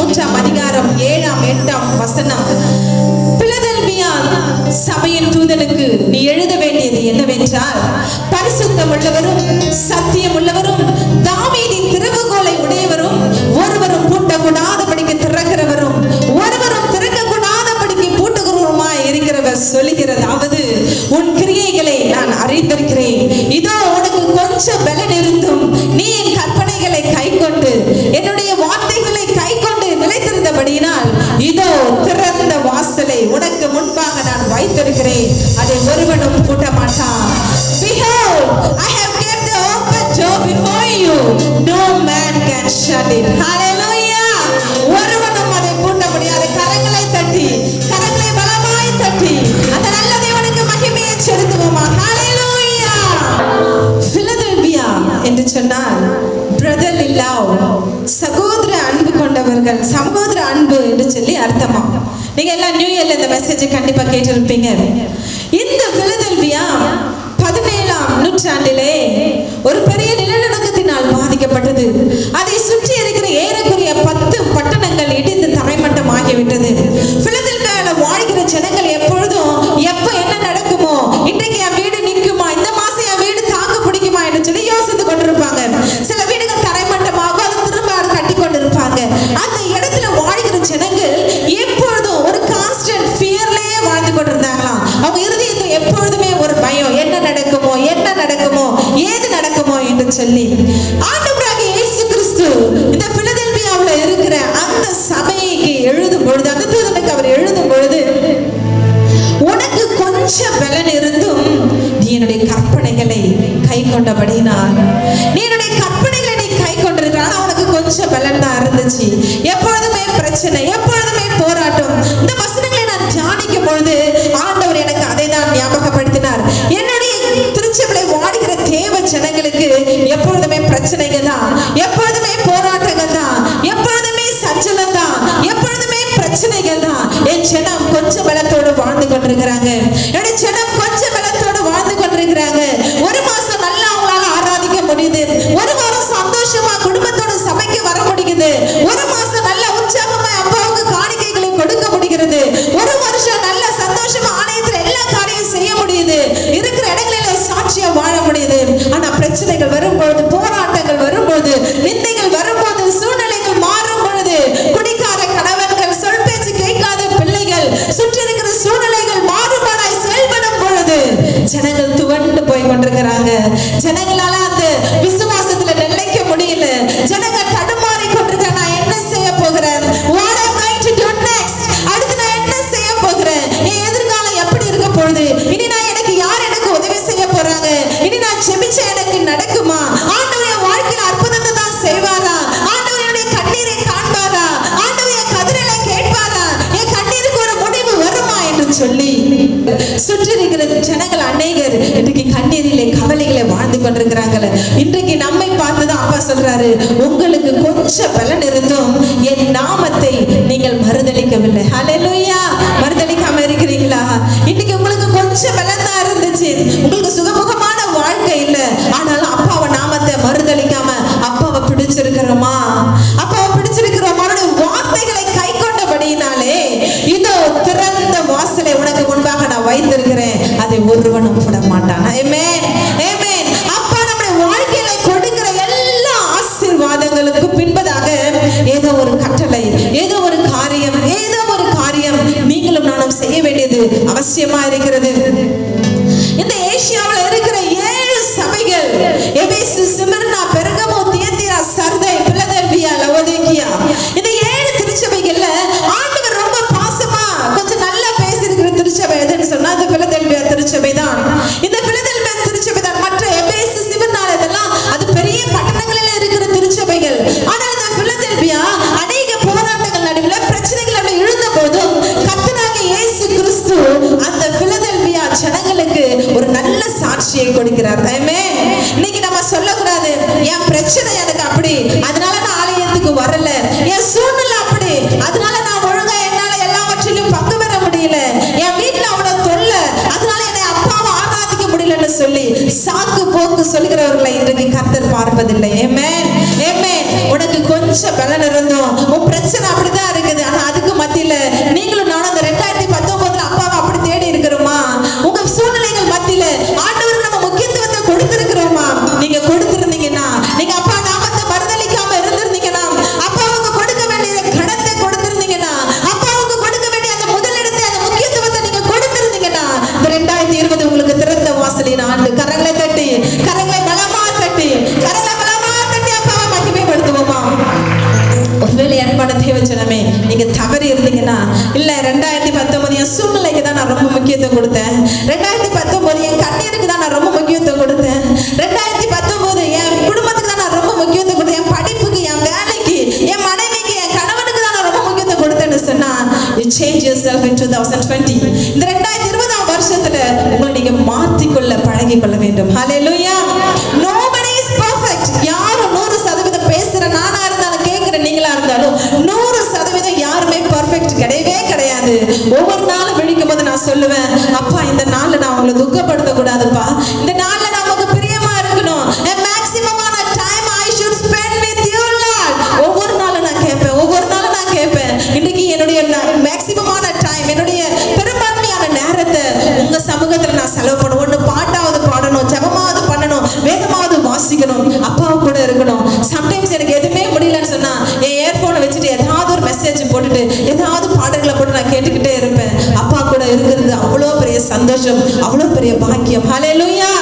3ஆம் அதிகாரம் 7ஆம் 8ஆம் வசனம். பிலதெல்பியா சபையின் தூதனுக்கு நீ எழுத வேண்டியது என்னவென்றால், பரிசுத்தம் உள்ளவரும் சத்தியம் உள்ளவரும் தாவீதின் திறவுகோலை உடையவரும் ஒருவரும் பூட்டக்கூடாதபடிக்கு திறக்கிறவரும் ஒருவரும் திறக்கக்கூடாதபடிக்கு பூட்டுகிறவருமாய் இருக்கிறவர் சொல்லுகிறதாவது, உன் கிரியைகளை நான் அறிந்திருக்கிறேன். இதோ உனக்கு கொஞ்சம் பலன் இருந்தும் நீ என் கற்பனைகளை கைக்கொண்டு என்னுடைய வார்த்தைகளை கைக்கொண்டு நிலைத்திருந்தபடியினால் இதோ திறந்த வாசலை உனக்கு முன்பாக நான் வைத்திருக்கிறேன், அதை ஒருவனும் பூட்ட மாட்டான். Behold, I have kept the open door before you, no man can shut it. Hallelujah. ஒருவனும் அதை பூட்ட முடியாது. கரங்களை தட்டி, கரங்களை பலமாய் தட்டி அந்த நல்ல தேவனுக்கு மகிமையை செலுத்துவோமா? ஹalleluya. பிலதெல்பியா என்று சொன்னால் brotherly love, சகோதர அன்பு கொண்டவர்கள், சகோதர அன்பு என்று சொல்லி அர்த்தமா. நீங்க எல்லாம் நியூ இயர்ல இந்த மெசேஜை கண்டிப்பா கேட்டிருப்பீங்க. இந்த பிலதெல்பியா 17ஆம் நூற்றாண்டிலே ஒரு பெரிய நிலநடுக்கத்தினால் பாதிக்கப்பட்டது. அதை சுற்றி இருக்கிற ஏறக்குறைய 10 பட்டணங்கள் இடிந்து தரைமட்டம் ஆகிவிட்டது. பிலதெல்பியால வாழ்கிற ஜனங்கள் எப்பொழுதும் எப்ப என்ன நடக்குமோ, இன்றைக்கு என் வீடு நிற்குமா, இந்த மாசம் என் வீடு தாக்கு பிடிக்குமா என்று சொல்லி யோசித்து கொண்டிருப்பாங்க. சில வீடுகள் தரைமட்டமாக அது திரும்ப கட்டி கொண்டிருப்பாங்க. அந்த இடத்துல வாழ்கிற ஜனங்கள் எப்பொழுதும் ஒரு கான்ஸ்டன்ட் ஃபியர்லயே வாழ்ந்து கொண்டிருந்தாங்களாம். அவங்க இருதயத்துல எப்பொழுதுமே ஒரு பயம், என்ன நடக்குமோ என்ன நடக்குமோ ஏது நடக்குமோ என்று சொல்லி. ஆண்டவராகிய இயேசு கிறிஸ்து இந்த பிலதெல்பியாவுல இருக்கிற அந்த சபைக்கு எழுதும் பொழுது, அந்த தூதனுக்கு அவர் எழுதும் பொழுது, உனக்கு கொஞ்சம் பலன் இருந்தும் நீ என்னுடைய கற்பனைகளை கை கொண்டபடினால், நீ என்னுடைய கற்பனைகளை நீ கை கொண்டிருக்கிறான், உனக்கு கொஞ்சம் பலன் தான் இருந்துச்சு. எப்பொழுதுமே பிரச்சனை, எப்பொழுதுமே போராட்டம். இந்த வசனங்களை நான் தியானிக்கும் பொழுது ஆண்டவர் எனக்கு அதை தான் ஞாபகப்படுத்தினார். என்னுடைய திருச்சபையில வாழ்கிற தேவ ஜனங்களுக்கு எப்பொழுதுமே பிரச்சனைகள் தான், எப்பொழுதுமே போராட்டங்கள் தான், எப்பொழுதுமே சஞ்சலம் தான், எப்பொழுதுமே பிரச்சனைகள் தான். என் ஜனம் கொஞ்சம் பலத்தோடு வாழ்ந்து கொண்டிருக்கிறாங்க. என்னுடைய ஜனம் கொஞ்சம் பலத்தோடு வாழ்ந்து கொண்டிருக்கிறாங்க. ஒரு மாசம் நல்லா அவங்களால ஆராதிக்க முடியுது, ஒரு வாரம் சந்தோஷமா குடும்பத்தோட சபைக்கு வர முடியுது, ஒரு மாசம் நல்ல உற்சாகமா அப்பாவுக்கு காணிக்கைகளை கொடுக்க முடிகிறது, ஒரு வருஷம் நல்ல சந்தோஷமா ஆலயத்துல எல்லா காரியம் செய்ய முடியுது, இருக்கிற இடங்களில சாட்சியா வாழ முடியுது. ஆனா பிரச்சனைகள் வரும்பொழுது, போராட்டங்கள் வரும்போது, நிந்தைகள் வரும்போது, சூழ்நிலைகள் மாறும் பொழுது, குடிக்கார கணவன்கள், சொல் பேச்சு கேட்காத பிள்ளைகள், சுற்றி இருக்கிற சூழ்நிலைகள் மாறுபாடாய் செயல்படும் பொழுது ஜனங்கள் துவண்டு போய் கொண்டிருக்கிறாங்க. ஜனங்களால அந்த விசுவாசத்துல நிலைக்க முடியல. ஜனங்கள் தடுமாறி கொண்டிருக்க, நான் என்ன செய்ய போகிறேன், what am I going to do next, அடுத்து நான் என்ன செய்ய போகிறேன், என் எதிர்காலம் எப்படி இருக்க போகுது, இனி நான் எனக்கு யார் எனக்கு உதவி செய்ய போறாங்க, இனி நான் ஜெபிச்ச எனக்கு நடக்குமா, ஆண்டவர் என் வாழ்க்கையில அற்புதத்தை தான் செய்வாரா, ஆண்டவர் என்னுடைய கண்ணீரை காண்பாரா, ஆண்டவர் என் கதறலை கேட்பாரா, என் கண்ணீருக்கு ஒரு முடிவு வருமா என்று சொல்லி சுற்றி இருக்கிற ஜனங்கள் அநேகர் இன்றைக்கு கண்ணீரிலே கவலைகளை வாழ்ந்து கொண்டிருக்கிறாங்களே. இன்றைக்கு நம்மை பார்த்துதான் அப்பா சொல்றாரு, உங்களுக்கு கொஞ்சம் பலன் இருந்தும் என் நாமத்தை நீங்கள் மறுதலிக்கவில்லை. ஹல்லேலூயா. மறுதலிக்காம இருக்கிறீங்களா? இன்னைக்கு உங்களுக்கு கொஞ்சம் பலன் தான் இருந்துச்சு, உங்களுக்கு சுகமுகமான வாழ்க்கை இல்லை, ஆனாலும் அப்பாவை நாமத்தை மறுதலிக்காம அப்பாவை பிடிச்சிருக்கிறோமா, அப்பாவை பிடிச்சிருக்கிறோமா, வார்த்தைகளை கை கொண்டபடியினாலே இதோ திறந்த வாசலை உனக்கு முன்பாக நான் வைத்திருக்கிறேன், அதை ஒருவனும் போட மாட்டான். ஆமென், ஆமென். அப்பா நம்முடைய வாழ்க்கையில கொடுக்கிற எல்லா ஆசீர்வாதங்களுக்கு பின்பதாக ஏதோ ஒரு கட்டளை, ஏதோ ஒரு காரியம், ஏதோ ஒரு காரியம் நீங்களும் நானும் செய்ய வேண்டியது அவசியமா இருக்கிறது. இந்த ஏசியாவில் இருக்கிற 7 சபைகள், எபேசு, Smyrna, Bergamo, தியத்தீரா, Sardis, Philadelphia, Laodicea, இந்த 7 திருச்சபைகள்ல ஆண்டவர் ரொம்ப பாசமா கொஞ்சம் நல்லா பேசியிருக்கிற திருச்சபை எதுன்னு சொன்னா அது பிலதெல்பியா திருச்சபை தான். இந்த பிலதெல்பியா திருச்சபை தான். மற்ற எபேசு, ஸ்மிர்னா இதெல்லாம் அது பெரிய பட்டணங்களில இருக்கிற திருச்சபைகள். ஆனால் இந்த பிலதெல்பியா அநேக போராட்டங்கள் நடுவில் பிரச்சனைகள் எழுந்த போதும் கர்த்தராகிய இயேசு கிறிஸ்து அந்த பிலதெல்பியா பிரியமான தேவஜனமே, நீங்க தவறி இருந்தீங்கன்னா, இல்ல 2019 என் சூழ்நிலைக்கு தான் நான் ரொம்ப முக்கியத்துவம் கொடுத்தேன், 2019 என் கண்ணீருக்கு தான் நான் ரொம்ப முக்கியத்துவம் கொடுத்தேன், 2019 என் குடும்பத்துக்கு தான் நான் ரொம்ப முக்கியத்துவம் கொடுத்தேன், என் படிப்புக்கு, என் வேலைக்கு, என் மனைவிக்கு, என் கணவனுக்கு தான் நான் ரொம்ப முக்கியத்துவம் கொடுத்தேன்னு சொன்னா, you change yourself in 2020. இந்த 2020 வருஷத்துல உங்களை நீங்க மாற்றிக்கொள்ள பழகிக் கொள்ள வேண்டும். ஹல்லேலூயா. Nobody is perfect. யாரும் 100% பேசுற நானா இருந்தாலும் கேட்கிற நீங்களா இருந்தாலும் 100% யாருமே பெர்ஃபெக்ட் கிடையவே கிடையாது. ஒவ்வொரு நாளும் விழிக்கும் போது நான் சொல்லுவேன், அப்பா இந்த நாள்ல நான் உங்களை துக்கப்படுத்த கூடாதுப்பா, இந்த நாள்ல நான் உங்களுக்கு பிரியமா இருக்கணும். A maximum of time I should spend with you, Lord. ஒவ்வொரு நாளும் நான் கேட்பேன், இன்னைக்கு என்னுடைய மேக்ஸிமமான டைம், என்னுடைய பெரும்பான்மையான நேரத்தை உங்க சமூகத்துல நான் செலவு பண்ணணும். ஒண்ணு பாட்டாவது பாடணும், ஜெபமாவது பண்ணணும், வேதமாவது வாசிக்கணும், அப்பாவு கூட இருக்கணும். சம்டைம்ஸ் எனக்கு எதுவுமே முடியலன்னு சொன்னா என் இயர்போனை வச்சுட்டு ஏதாவது ஒரு மெசேஜ் போட்டுட்டு ஏதாவது பாடல்களை போட்டு நான் கேட்டுக்கிட்டே இருப்பேன். அப்பா கூட இருக்கிறது அவ்வளோ பெரிய சந்தோஷம், அவ்வளோ பெரிய பாக்கியம். ஹல்லேலூயா.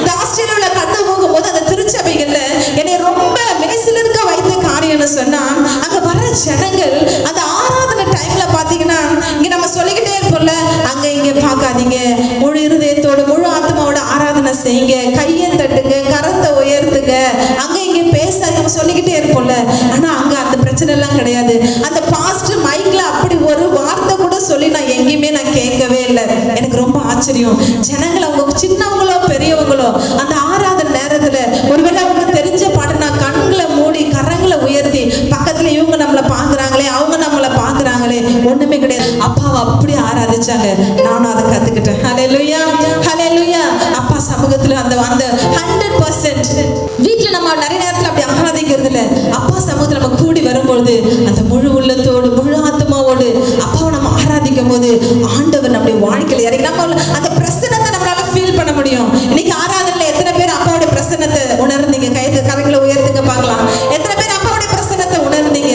இந்த ஆஸ்திரேலியாவுல கடந்து போகும்போது அந்த திருச்சபைகள்ல என்னை ரொம்ப மெய்சிலிருக்க வைத்த காரியம்னு சொன்னா, அங்க வர ஜனங்கள் அந்த ஆராதனை டைம்ல பாத்தீங்கன்னா, இங்க நம்ம சொல்லிக்கிட்டே இருப்போம்ல, அங்க இங்க பார்க்காதீங்க, முழு இருதயத்தோட முழு ஆத்மாவோட ஆராதனை செய்யுங்க, கையை தட்டுங்க, கரத்தை உயர்த்துங்க, அங்க இங்க பேசாதீங்க, நம்ம சொல்லிக்கிட்டே இருப்போம்ல. ஆனா அங்க அந்த பிரச்சனை எல்லாம் கிடையாது. அந்த பாஸ்டர் மைக்ல அப்படி ஒரு வார்த்தை கூட சொல்லி நான் எங்கேயுமே நான் கேட்கவே இல்லை. எனக்கு ரொம்ப ஆச்சரியம். ஜனங்கள் அவங்க சின்னவங்களோ பெரியவங்களோ அந்த ஆராதனை நேரத்துல ஒருவேளை அவங்க தெரிஞ்ச பாட்டு நான் கண்களை மூடி கரங்களை உயர்த்தி பக்கத்துல இவங்க நம்மளை பாக்குறாங்களே, அவங்க நம்மளை பாக்குறாங்களே, ஒண்ணுமே கிடையாது. அப்பாவை அப்படி ஆராதிச்சாங்க. நானும் அதை கத்துக்கிட்டேன். ஹல்லேலூயா, ஹல்லேலூயா. அப்பா சமூகத்துல அந்த 100% வீட்டுல நம்ம நிறைய நேரத்துல அப்படி ஆராதிக்கிறது இல்ல. அப்பா சமூகத்துல நம்ம கூடி வரும்பொழுது அந்த முழு உள்ளத்தோடு முழு ஆத்மாவோடு அப்பாவை நம்ம ஆராதிக்கும் போது ஆண்டவர் நம்முடைய வாழ்க்கையில இறங்கி நம்ம அந்த பிரசன்னத்தை நம்மளால ஃபீல் பண்ண முடியும். இன்னைக்கு ஆராதனையில எத்தனை பேர் அப்பாவுடைய பிரசன்னத்தை உணர்ந்தீங்க? கரங்களை உயர்த்துங்க பார்க்கலாம். எத்தனை பேர் அப்பாவுடைய பிரசன்னத்தை உணர்ந்தீங்க?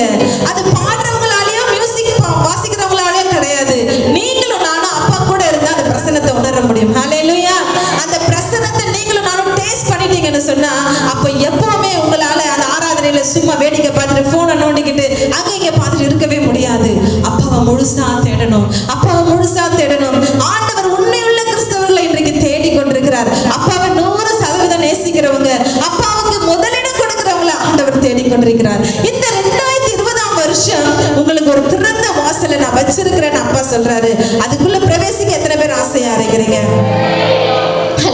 அது பாடுறவங்களாலேயும் மியூசிக் வாசிக்கிறவங்களாலேயும் கிடையாது. நீங்களும் நானும் அப்பா கூட இருந்தா அந்த பிரசன்னத்தை உணர முடியும். ஹல்லேலூயா. அந்த பிரசன்னத்தை நீங்களும் நானும் டேஸ்ட் பண்ணிட்டீங்கன்னு சொன்னா, அப்ப எப்பவுமே உங்களால அந்த ஆராதனையில சும்மா வேடிக்கை பார்த்துட்டு போனை நோண்டிக்கிட்டு அங்க இங்க பார்த்துட்டு இருக்கவே முடியாது. அப்பாவை முழுசா தேடணும், அப்பாவை முழுசா தேடணும். ஆண்டவர் உண்மையுள்ள கிறிஸ்தவர்களை இன்றைக்கு தேடி கொண்டிருக்கிறார். அப்பாவை 100% நேசிக்கிறவங்க, அப்பாவுக்கு முதலிடம் கொடுக்கிறவங்கள ஆண்டவர் தேடி கொண்டிருக்கிறார். இந்த 2020 வருஷம் உங்களுக்கு ஒரு திறந்த வாசலை நான் வச்சிருக்கிறேன்னு அப்பா சொல்றாரு. அதுக்குள்ள பிரவேசிக்க எத்தனை பேர் ஆசையா இருக்கிறீங்க?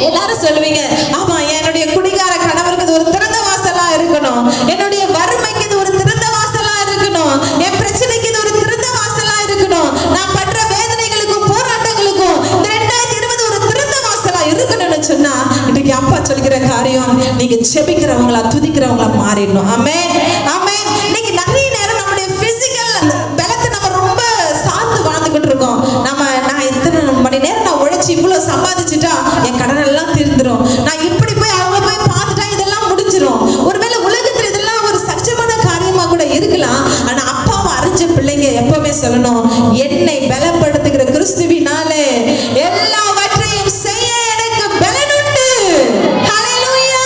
எல்லாரும் சொல்லுவீங்க, ஆமா என்னுடைய குடிகார கணவருக்கு இது ஒரு திறந்த வாசலா இருக்கணும், என்னுடைய வறுமைக்கு இது ஒரு திறந்த வாசலா இருக்கணும், என் பிரச்சனைக்கு இது ஒரு திறந்த வாசலா இருக்கணும், நான் பண்ற வேதனைகளுக்கும் போராட்டங்களுக்கும் இந்த 2020 ஒரு திறந்த வாசலா இருக்கணும்னு சொன்னா, இன்னைக்கு அப்பா சொல்கிற காரியம், நீங்க செபிக்கிறவங்களா துதிக்கிறவங்களா மாறிடணும். ஆமென், ஆமென். இன்னைக்கு நிறைய நேரம் நம்முடைய பிசிக்கல் பலத்தை நம்ம ரொம்ப சார்ந்து வாழ்ந்துகிட்டு இருக்கோம். நான் இத்தனை மணி நேரம் நான் உழைச்சி இவ்வளவு சம்பாதிச்சுட்டா என் கடன் எல்லாம் தீர்ந்துரும், நான் இப்படி போய் அவங்க போய் பார்த்துட்டா இதெல்லாம் முடிஞ்சிரும். ஒருவேளை உலகத்துல இதெல்லாம் ஒரு சகஜமான காரியமா கூட இருக்கலாம். ஆனா அப்பாவை அறிஞ்ச பிள்ளைங்க எப்பவுமே சொல்லணும், என்னை பலப்படுத்துகிற கிறிஸ்துவினாலே எல்லாவற்றையும் செய்ய எனக்கு பலனுண்டு. ஹல்லேலூயா.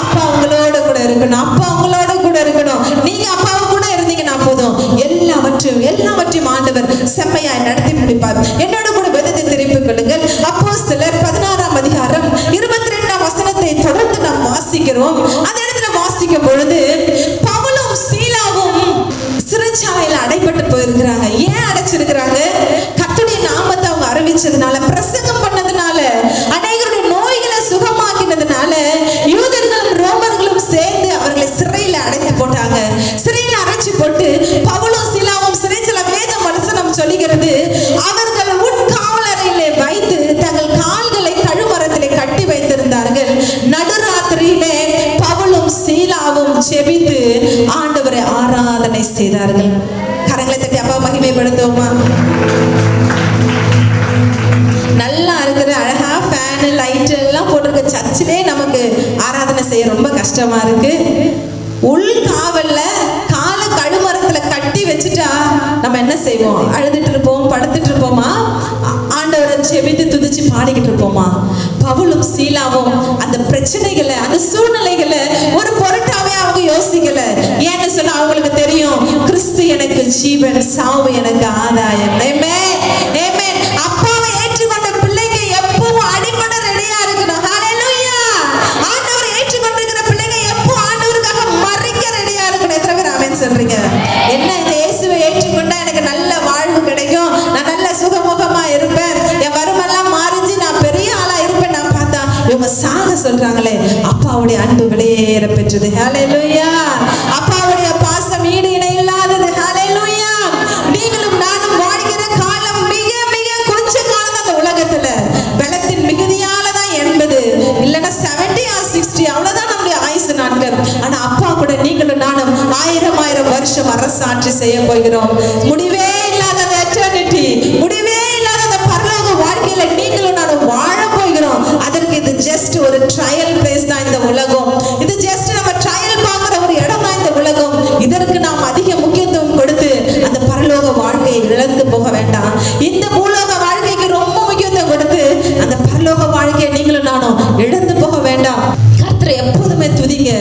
அப்பா உங்களோட கூட இருக்கணும், அப்பா உங்களோட கூட இருக்கணும். நீங்க அப்பாவை கூட இருந்தீங்கன்னா போதும், எல்லாவற்றையும் ஆண்டவர் செம்மையாய் நடத்தி முடிப்பார். என்னோட கூட வேதத்தை திருப்பிக் கொள்ளுங்கள். அப்போஸ்தலர் 16ஆம் அதிகாரம் 22ஆம் வசனத்தை தொடர்ந்து நாம் வாசிக்கிறோம். அந்த இடத்துல வாசிக்கும் பொழுது பவுலும் சீலாவும் சிறைச்சாலையில அடைபட்டு போயிருக்கிறாங்க. ஏன் அடைச்சிருக்கிறாங்க? கர்த்தருடைய நாமத்தை அவங்க அறிவிச்சதுனால, பிரசங்கம் பண்ணதுனால, அநேகருடைய நோய்களை சுகமாக்கினதுனால யூதர்களும் ரோமர்களும் சேர்ந்து அவர்களை சிறையில அடைத்து போட்டாங்க. சிறையில அடைச்சு போட்டு பவுலும் சீலாவும் சிறைச்சாலை வேத வசனம் சொல்லுகிறது, அவர்கள் உட்காவலறையிலே வைத்து தங்கள் கால்களை கழுமரத்திலே கட்டி வைத்திருந்தார்கள். நடுராத்திரியிலே பவுலும் சீலாவும் செபித்து ஆண்டவரை ஆராதனை செய்தார்கள். கரங்களை தட்டி அப்பா மகிமைப்படுத்துவோமா? நல்லா இருக்கிற அழகா ஃபேன் லைட் எல்லாம் போட்டிருக்க சர்ச்சிலே நமக்கு ஆராதனை செய்ய ரொம்ப கஷ்டமா இருக்கு. உள் காவல்ல காலை கழுமரத்துல கட்டி வச்சுட்டா நம்ம என்ன செய்வோம்? அழுதுட்டு இருப்போம், படுத்துட்டு இருப்போமா? ஆண்டவரை செபித்து துதிச்சு பாடிக்கிட்டு இருப்போமா? பவுலும் சீலாவும் அந்த பிரச்சனைகளை, அந்த சூழ்நிலைகளை ஒரு பொருட்டாவே அவங்க யோசிக்கல. ஏன்னு சொன்னா அவங்களுக்கு தெரியும், கிறிஸ்து எனக்கு எனக்கு ஜீவன், சாவு எனக்கு ஆதாயம். ஆமென், ஆமென். அப்பாவை ஏற்றுக்கொண்ட பிள்ளைங்க எப்பவும் அடிபட ரெடியா இருக்கணும். ஹalleluya. ஆண்டவரை ஏற்றுக்கொண்டிருக்கிற பிள்ளைங்க எப்பவும் ஆண்டவருக்காக மரிக்க ரெடியா இருக்கணும். எத்தனை பேர் ஆமென் சொல்றீங்க? என்ன இந்த இயேசுவை ஏற்றுக்கொண்டா எனக்கு நல்ல வாழ்வு கிடைக்கும், நான் நல்ல சுகமுகமா இருப்பேன், என் வருமெல்லாம் மாறிஞ்சு நான் பெரிய ஆளா இருப்பேன் நான் பார்த்தா இவங்க சாக சொல்றாங்களே, அப்பாவுடைய அன்பு விலையேற பெற்றது. ஹalleluya. அப்பாவுடைய பாசம் ஈடு இணை இல்லாதது. ஹalleluya. நீங்களும் நானும் வாழ்கிற காலம் மிக மிக கொஞ்ச காலம் தான். அந்த உலகத்துல பலத்தின் மிகுதியால தான் 80 இல்லைன்னா 70 or 60 அவ்வளவுதான் நம்முடைய ஆயுசு நாட்கள். ஆனா அப்பா கூட நீங்களும் நானும் 1000 வருஷம் அரசாட்சி செய்ய போகிறோம். முடிவே இல்லாத எட்டர்னிட்டி, முடிவே இல்லாத அந்த பரலோக வாழ்க்கையில நீங்களும் நானும் வாழ போகிறோம். அதற்கு இது ஜஸ்ட் ஒரு ட்ரையல் பிளேஸ் தான் இந்த உலகம். இது ஜஸ்ட் நம்ம ட்ரையல் பார்க்குற ஒரு இடம் தான் இந்த உலகம். இதற்கு நாம் அதிக முக்கியத்துவம் கொடுத்து அந்த பரலோக வாழ்க்கையை இழந்து போக வேண்டாம். இந்த பூலோக வாழ்க்கைக்கு ரொம்ப முக்கியத்துவம் கொடுத்து அந்த பரலோக வாழ்க்கையை நீங்களும் நானும் இழந்து போக வேண்டாம். கர்த்தரை எப்போதுமே துதிங்க.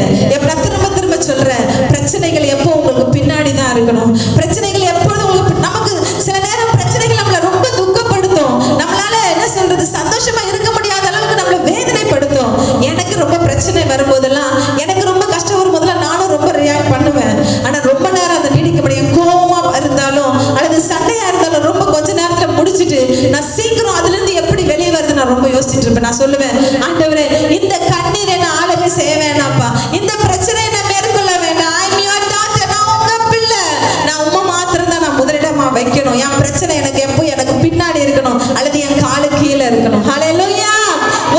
திரும்ப திரும்ப சொல்றேன், பிரச்சனைகள் எப்போ உங்களுக்கு பின்னாடி தான் இருக்கணும். பிரச்சனைகள் எப்பொழுதும் உங்களுக்கு, நமக்கு சில நேரம் பிரச்சனைகள் நம்மளை ரொம்ப துக்கப்படுத்தும். நம்மளால என்ன சொல்றது, சந்தோஷமா இருக்க முடியாத அளவுக்கு நம்மளை வேதனைப்படுத்தும். எனக்கு ரொம்ப பிரச்சனை வரும்போதெல்லாம், எனக்கு ரொம்ப கஷ்டம் வரும்போதெல்லாம் நானும் ரொம்ப ரியாக்ட் பண்ணுவேன். ஆனா ரொம்ப நேரம் அதை நீடிக்க முடியும். கோவமா இருந்தாலும் அல்லது சண்டையா இருந்தாலும் ரொம்ப கொஞ்ச நேரத்துல முடிச்சுட்டு நான் சீக்கிரம் அதுல இருந்து எப்படி வெளியே வருது நான் ரொம்ப யோசிச்சுட்டு இருப்பேன். நான் சொல்லுவேன், ஆண்டவரே இந்த கண்ணீர் என்ன ஆளுகை செய்ய வேணாப்பா, இந்த பிரச்சனை என்ன மேற்கொள்ள வேண்டாம். ஐம் யுவர் டாட்டர், நான் உங்க பிள்ளை, நான் உம்மை மாத்திரம் தான் நான் முதலிடமா வைக்கணும். என் பிரச்சனை எனக்கு எப்போ எனக்கு பின்னாடி இருக்கணும் அல்லது என் காலு கீழே இருக்கணும். ஹalleluya.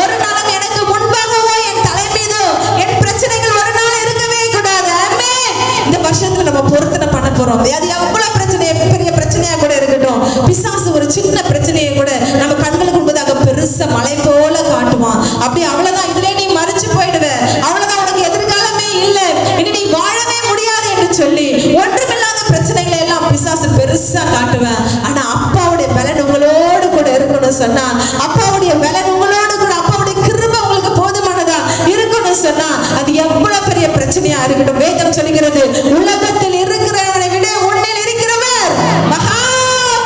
ஒரு நாளும் எனக்கு முன்பாகவோ என் தலை மீதோ என் பிரச்சனைகள் ஒரு நாள் இருக்கவே கூடாது. ஆமென். இந்த வருஷத்துல நம்ம பொருத்தனை பண்ண போறோம். அது எவ்வளவு பிரச்சனை, பெரிய பிரச்சனையா கூட இருக்கட்டும், பிசாசு ஒரு சின்ன பிரச்சனையை கூட நம்ம கண்களுக்கு முன்பதாக பெருசா மலை போல காட்டுவான். அப்படி அவ்வளவுதான், இதுல நீ மறிச்சு போயிடுவ, அவ்வளவுதான், உனக்கு எதிர்காலமே இல்லை, இனி நீ வாழவே முடியாது என்று சொல்லி ஒன்றுமில்லாத பிரச்சனைகளை எல்லாம் பிசாசு பெருசா காட்டுவேன். ஆனா அப்பாவுடைய பலன் உங்களோடு கூட இருக்கணும் சொன்னா, அப்பாவுடைய பலன் உங்களோடு கூட, அப்பாவுடைய கிருபை உங்களுக்கு போதுமானதா இருக்கணும் சொன்னா, அது எவ்வளவு பெரிய பிரச்சனையா இருக்கட்டும். வேதம் சொல்கிறது, உலகத்தில் இருக்கிறவனை விட உன்னில் இருக்கிறவர் மகா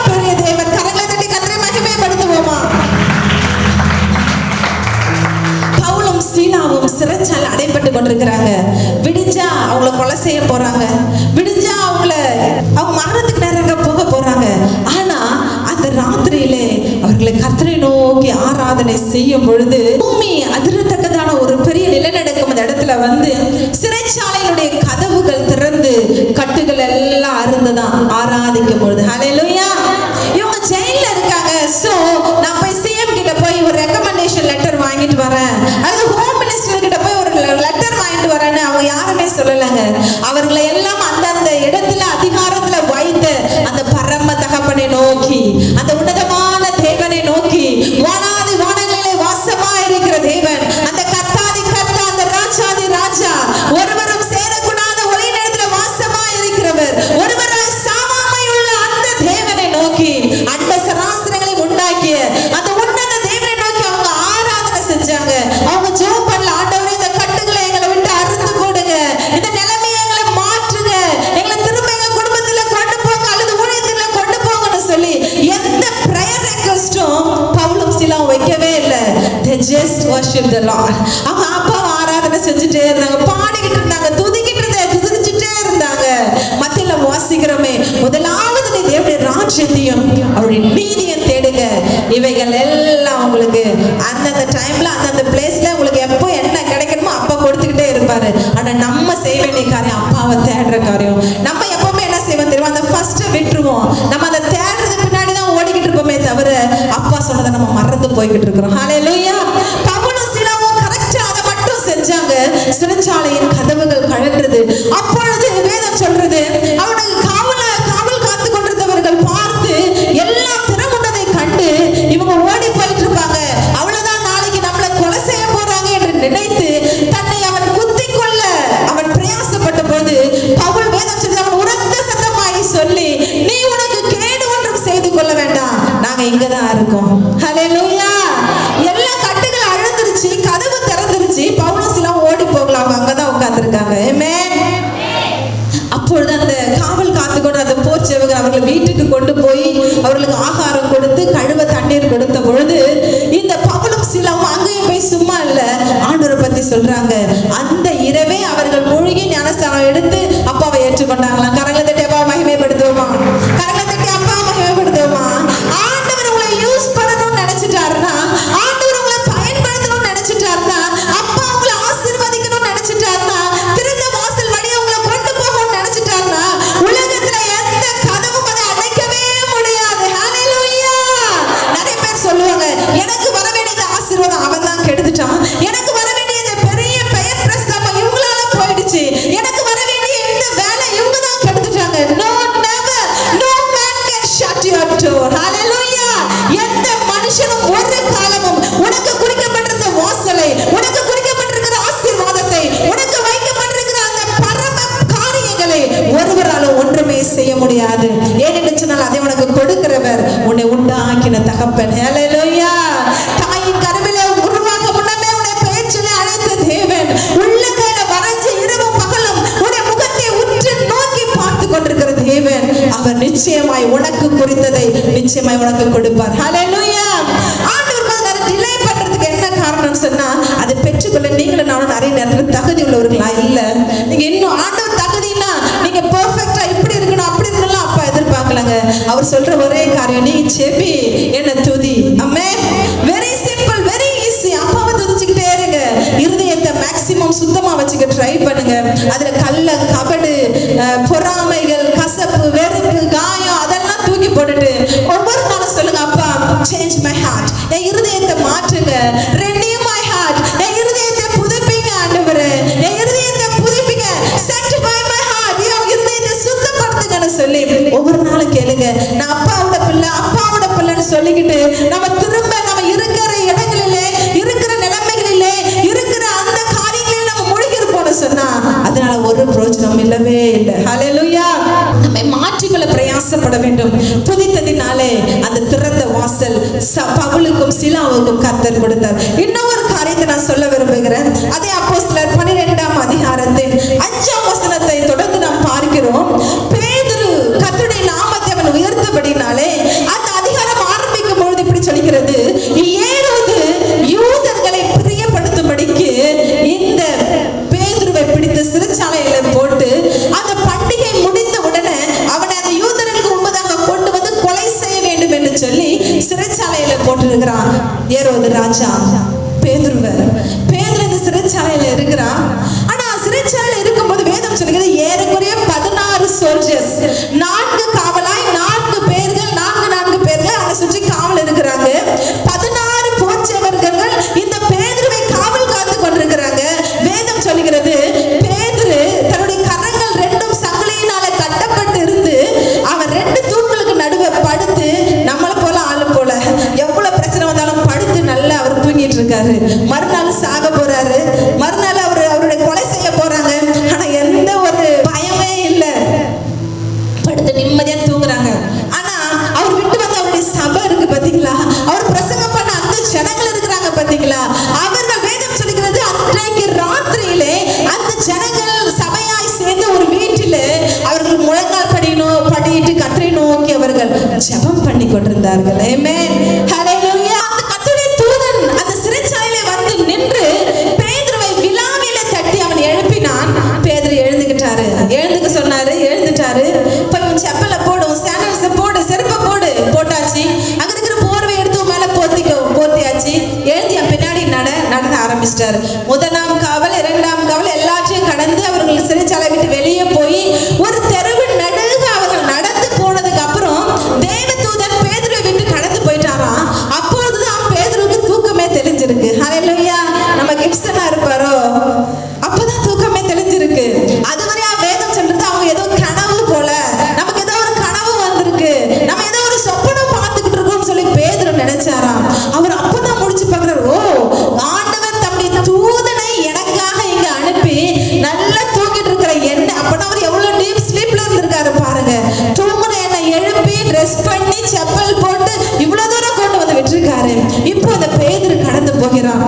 பெரிய தேவன். கரங்களை தட்டி கர்த்தரை மகிமைப்படுத்துவோமா? பவுலும் சீலாவும் சிறைச்சாலை அடைபட்டு கொண்டிருக்கிறாங்க. விடிஞ்சா அவங்கள கொலை செய்ய போறாங்க, விடிஞ்சா அவங்க மரணத்துக்கு நேரங்க போக போறாங்க. ஆனா அந்த ராத்திரியிலே அவர்களை கர்த்தரை நோக்கி ஆராதனை செய்யும் பொழுது பூமி அதிரத்தக்கதான ஒரு பெரிய நிலநடுக்கம் அந்த இடத்துல வந்து சிறைச்சாலையினுடைய கதவுகள் திறந்து கட்டுகள் எல்லாம் அருந்துதான் ஆராதிக்கும் பொழுது. ஹalleluya. இவங்க ஜெயில இருக்காங்க. சோ நான் போய் சிஎம் கிட்ட போய் ஒரு ரெக்கமெண்டேஷன் லெட்டர் வாங்கிட்டு வரேன், அது ஹோம் மினிஸ்டர் கிட்ட போய் ஒரு லெட்டர் வாங்கிட்டு வரேன்னு அவங்க யாருமே சொல்லலைங்க. அவர்களை எல்லாம் அந்தந்த இடத்துல அதிகாரத்துல வைத்து அந்த பரம தகப்பனை நோக்கி, அந்த உன்னதமான தேவனை நோக்கி, வானாதி வானங்களிலே வாசமா இருக்கிற தேவன், அந்த கர்த்தாதி கர்த்தா, அந்த ராஜாதி ராஜா, ஒருவரும் சேரக்கூடாத ஒரே இடத்துல வாசமா இருக்கிறவர், ஒருவராய் சாவாமை உள்ள அந்த தேவனை நோக்கி, அண்ட சராசரங்களை உண்டாக்கிய அந்த உன்னத தேவனை நோக்கி அவங்க ஆராதனை செஞ்சாங்க. அவங்க ஜெபம் பண்ணல, ஆண்டவரே இந்த கட்டுகளை எங்களை விட்டு அறுத்து போடுங்க, இந்த நிலைமையை எங்களை மாற்றுங்க, எங்களை திரும்ப எங்க குடும்பத்துல கொண்டு போங்க அல்லது ஊழியத்துல கொண்டு போங்கன்னு சொல்லி எந்த பிரேயர் ரெக்வெஸ்டும் பவுலும் சீலாவும் வைக்கவே இல்லை. They just worship the Lord. அவங்க அப்பாவை ஆராதனை செஞ்சுட்டே இருந்தாங்க, பாடிக்கிட்டு இருந்தாங்க, துதிச்சுட்டே இருந்தாங்க. மத்தியில வாசிக்கிறோமே, முதலாவது நீ தேவனுடைய ராஜ்யத்தையும் அவருடைய நீதியும் தேடுங்க, இவைகள் எல்லாம் உங்களுக்கு அந்தந்த டைம்ல அந்தந்த பிளேஸ்ல உங்களுக்கு எப்போ என்ன கிடைக்கணுமோ அப்ப கொடுத்துக்கிட்டே இருப்பாரு. ஆனா நம்ம செய்ய வேண்டிய காரியம் அப்பாவை தேடுற காரியம். நம்ம எப்பவுமே என்ன செய்வோம் தெரியுமா, அந்த ஃபர்ஸ்ட் விட்டுருவோம். நம்ம அந்த தேடுறது பின்னாடி தான் ஓடிக்கிட்டு இருப்போமே தவிர அப்பா சொன்னதை நம்ம மறந்து போய்கிட்டு இருக்கிறோம். ஹalleluya. பவுலும் சீலாவும் கரெக்டா அதை மட்டும் செஞ்சாங்க. சிறைச்சாலையின் கதவுகள் கழன்றது. அப்பொழுது வேதம் சொல்றது, அவனுக்கு காவல் காத்து கொண்டிருந்தவர்கள் பார்த்து எல்லாம் திறமுண்டதை கண்டு இவங்க ஓடி வீட்டுக்கு கொண்டு போய் அவர்களுக்கு ஆகாரம் கொடுத்து கழுவ தண்ணீர் கொடுத்த பொழுது இந்த பவுலும் சீலாவும் அங்கேயும் போய் சும்மா இல்ல, ஆண்டவரை பத்தி சொல்றாங்க. அந்த இரவே அவர்கள் மூழ்கி ஞானஸ்தானம் எடுத்து அப்பாவை ஏற்றுக்கொண்டாங்களாம். கரங்களை தட்டி அப்பாவை மகிமைப்படுத்துவோமா? கரங்களை தட்டி அப்பாவை மகிமைப்படுத்துவோமா? ஆண்டவர் உங்களை யூஸ் பண்ணணும்னு நினைச்சிட்டாருன்னா, ஆண்டவர் உங்களை பயன்படுத்தணும்னு நினைச்சிட்டாருன்னா, அப்பா உங்களை ஆசீர்வதிக்கணும்னு நினைச்சிட்டாருன்னா, திறந்த வாசல் வழியா உங்களை கொண்டு போகணும்னு நினைச்சிட்டாருன்னா, உலகத்துல எந்த கதவும் அதை அடைக்கவே முடியாது. ஹல்லேலூயா. நிறைய பேர் சொல்லுவாங்க, எனக்கு வர வேண்டியது ஆசீர்வாதம் அவன் தான் கெடுத்துட்டான், எனக்கு வர வேண்டியது பெரிய பெயர் பிரஸ்தாபம் இவங்களால போயிடுச்சு, எனக்கு வர வேண்டிய இந்த வேலை இவங்க தான் கெடுத்துட்டாங்க. No, never, no man can shut your door. Hallelujah. எந்த மனுஷனும் ஒரு காலமும் உனக்கு குறிக்கப்பட்டிருந்த வாசலை, உனக்கு குறிக்கப்பட்டிருக்கிற ஆசீர்வாதத்தை, உனக்கு வைக்கப்பட்டிருக்கிற அந்த பரம காரியங்களை ஒருவரால ஒன்றுமே செய்ய முடியாது. ஏனென்று சொன்னால் அதை உனக்கு கொடுக்கிறவர் உன்னை உண்டாக்கின தகப்பன். ஹல்லேலூயா. தாயின் கருவிலே உருவாக்க முன்னமே உன்னை பெயர்ச்சிலே அழைத்த தேவன், உள்ளங்கையில வரைஞ்ச இரவும் பகலும் உன்னை முகத்தை உற்று நோக்கி பார்த்து கொண்டிருக்கிற தேவன், அவர் நிச்சயமாய் உனக்கு குறித்ததை நிச்சயமாய் உனக்கு கொடுப்பார். ஹல்லேலூயா. ஆண்டவர் முதல்ல டிலே பண்றதுக்கு என்ன காரணம் சொன்னா, அதை பெற்றுக்கொள்ள நீங்களும் நானும் நிறைய நேரத்தில் தகுதி உள்ளவர்களா இல்ல. நீங்க இன்னும் ஆண்டவர் தகுதினா நீங்க பெர்ஃபெக்ட்டா இப்படி இருக்கணும் அப்படி இருக்கணும் அப்பா எதிர்பார்க்கலங்க. அவர் சொல்ற ஒரே காரியம், நீ செபி என்ன துதி. Amen. Very simple, very easy. அப்பாவை துதிச்சுக்கிட்டே இருங்க. இருதயத்தை மேக்ஸிமம் சுத்தமா வச்சுக்க ட்ரை பண்ணுங்க. அதுல கள்ள கபடு பொறாமைகள் கசப்பு வெறுப்பு காயம் அதெல்லாம் தூக்கி போட்டுட்டு ஒவ்வொரு நாளும் சொல்லுங்க, அப்பா சேஞ்ச் மை ஹார்ட், என் இருதயத்தை மாற்றுங்க. ரெனியூ மை ஹார்ட், என் இருதயத்தை புதுப்பிங்க ஆண்டவரே, என் இருதயத்தை புதுப்பிங்க. sanctify my heart, என் இருதயத்தை சுத்தப்படுத்துங்கன்னு சொல்லி ஒவ்வொரு நாளும் கேளுங்க. நான் அப்பாவோட பிள்ளை அப்பாவோட பிள்ளைன்னு சொல்லிக்கிட்டு நம்ம திரும்ப நம்ம இருக்கிற இடங்களிலே இருக்கிற நிலைமைகளிலே இருக்கிற அந்த காரியங்களில் நம்ம மூழ்கி இருப்போம்னு சொன்னா அதனால ஒரு பிரயோஜனம் இல்லவே இல்லை. ஹல்லேலூயா. நம்மை மாற்றிக்கொள்ள பிரயாசப்பட வேண்டும். துதித்ததினாலே அந்த திறந்த வாசல் பவுலுக்கும் சீலாவுக்கும் கர்த்தர் கொடுத்தார். இன்னொரு காரியத்தை நான் சொல்ல விரும்புகிறேன். அதே அப்போஸ்தலர் 12ஆம் அதிகாரத்தின் 5ஆம் வசனத்தை தொடர்ந்து நாம் பார்க்கிறோம். பேதுரு கர்த்தருடைய நாமத்தை அவன் உயர்த்தபடினாலே அந்த அதிகாரம் ஆரம்பிக்கும் பொழுது இப்படி சொல்கிறது, ஏரோது யூதர்களை பிரியப்படுத்தும்படிக்கு இந்த பேதுருவை பிடித்து சிறைச்சாலையில போட்டு அந்த பண்டிகை முடிந்த உடனே அவனை அந்த யூதர்களுக்கு முன்பதாக கொண்டு வந்து கொலை செய்ய வேண்டும் என்று சொல்லி சிறைச்சாலையில போட்டிருக்கிறான் ஏரோது ராஜா. பேதுரு இந்த சிறைச்சாலையில இருக்கிறான். ஆனா சிறைச்சாலையில இருக்கும்போது வேதம் சொல்லுகிறது ஏறக்குறைய 16 சோல்ஜர்ஸ், 4 காவலாய் 4 பேர்கள் அதை சுற்றி காவல் இருக்கிறாங்க. 16 போர்ச்சவர்கள் இந்த பேதுருவை காவல் காத்து கொண்டிருக்கிறாங்க. வேதம் சொல்லுகிறது பேதுரு தன்னுடைய கரங்கள் 2 சங்கிலியினால கட்டப்பட்டு இருந்து அவன் 2 தூண்களுக்கு நடுவே படுத்து, நம்மள போல ஆளு போல எவ்வளவு பிரச்சனை வந்தாலும் படுத்து நல்லா அவர் தூங்கிட்டு இருக்காரு. மறுநாள் சாக போறாரு, மறுநாள் அவருடைய கொலை செய்ய போறாங்க. ஆனா எந்த ஒரு பயமே இல்லை, படுத்து நிம்மதியா தூங்குறாங்க. ஆனா அவர் விட்டு வந்து அவருடைய சபை இருக்கு பாத்தீங்களா, அவர் பிரசங்கம் பண்ண அந்த ஜனங்கள் இருக்கிறாங்க பாத்தீங்களா, அவர்கள் வேதம் சொல்லுகிறது அன்றைக்கு ராத்திரியிலே அந்த ஜனங்கள் சபையாய் சேர்ந்த ஒரு வீட்டிலே அவர்கள் முழங்கால் படியிட்டு கர்த்தரை நோக்கி அவர்கள் ஜெபம் பண்ணி கொண்டிருந்தார்கள். ஆமென். ஹல்லேலூயா. அந்த கர்த்தருடைய தூதன் அந்த சிறைச்சாலையிலே வந்து நின்று பேதுருவை விலாவில தட்டி அவன் எழுப்பினான். பேதுரு எழுந்துக்க சொன்னாரு, எழுந்துட்டாரு. போய் உன் செப்பலை போடு, உன் சாண்டல்ஸை போடு, செருப்பை போட்டாச்சு. அங்க இருக்கிற போர்வை எடுத்து மேல போத்தியாச்சு. எழுதி பின்னாடி நடக்க ஆரம்பிச்சிட்டாரு. 1ஆம் காவல் 2ஆம் காவல் எல்லாத்தையும் கடந்து அவர்கள் சிறைச்சாலை விட்டு வெளியே போய் ஒரு தெருவு நடுக அவர்கள் நடந்து போனதுக்கு அப்புறம் தேவ தூதன் பேதுருவை விட்டு கடந்து போயிட்டாராம். அப்பொழுதுதான் பேதுருக்கு தூக்கமே தெளிஞ்சிருக்கு. ஹல்லேலூயா. நம்ம கிப்சனா இருப்பாரோ அப்பதான் தூக்கமே தெளிஞ்சிருக்கு. அதுவரையா வேதம் சொல்றது அவங்க ஏதோ கனவு போல, நமக்கு ஏதோ ஒரு கனவு வந்திருக்கு, நம்ம ஏதோ ஒரு சொப்பனம் பார்த்துக்கிட்டு இருக்கோம்னு சொல்லி பேதுரு நினைச்சாராம். அவர் அப்பதான் முடிச்சு பார்க்கிறார், ஓ ஆண்டவர் தம்முடைய தூதனை எனக்காக இங்க அனுப்பி நல்லா தூங்கிட்டு இருக்கிற என்ன, அப்பதான் அவர் எவ்வளவு டீப் ஸ்லீப்ல இருந்திருக்காரு பாருங்க. தூங்குன என்ன எழுப்பி ட்ரெஸ் பண்ணி செப்பல் போட்டு இவ்வளவு தூரம் கொண்டு வந்து விட்டுருக்காரு. இப்போ அந்த பேதுரு கடந்து போகிறான்.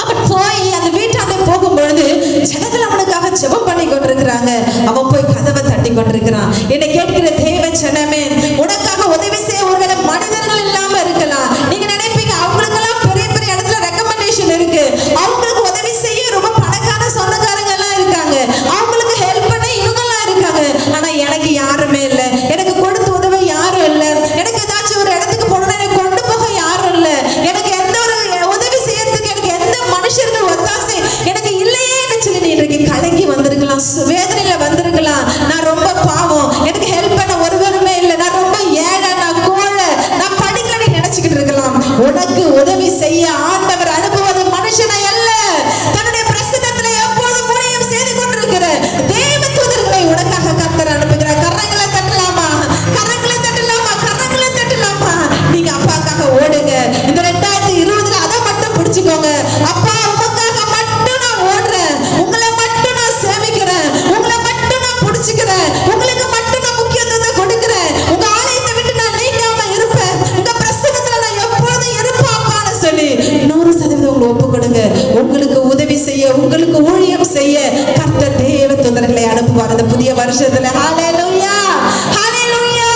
அவன் போய் அந்த வீட்டாண்டே போகும் பொழுது ஜனங்கள் அவனுக்காக ஜெபம் பண்ணி கொண்டிருக்கிறாங்க. அவன் போய் கதவை தட்டி கொண்டிருக்கிறான். என்னை கேட்கிற தேவ ஜனமே, வருஷத்துல. ஹalleluya, ஹalleluya.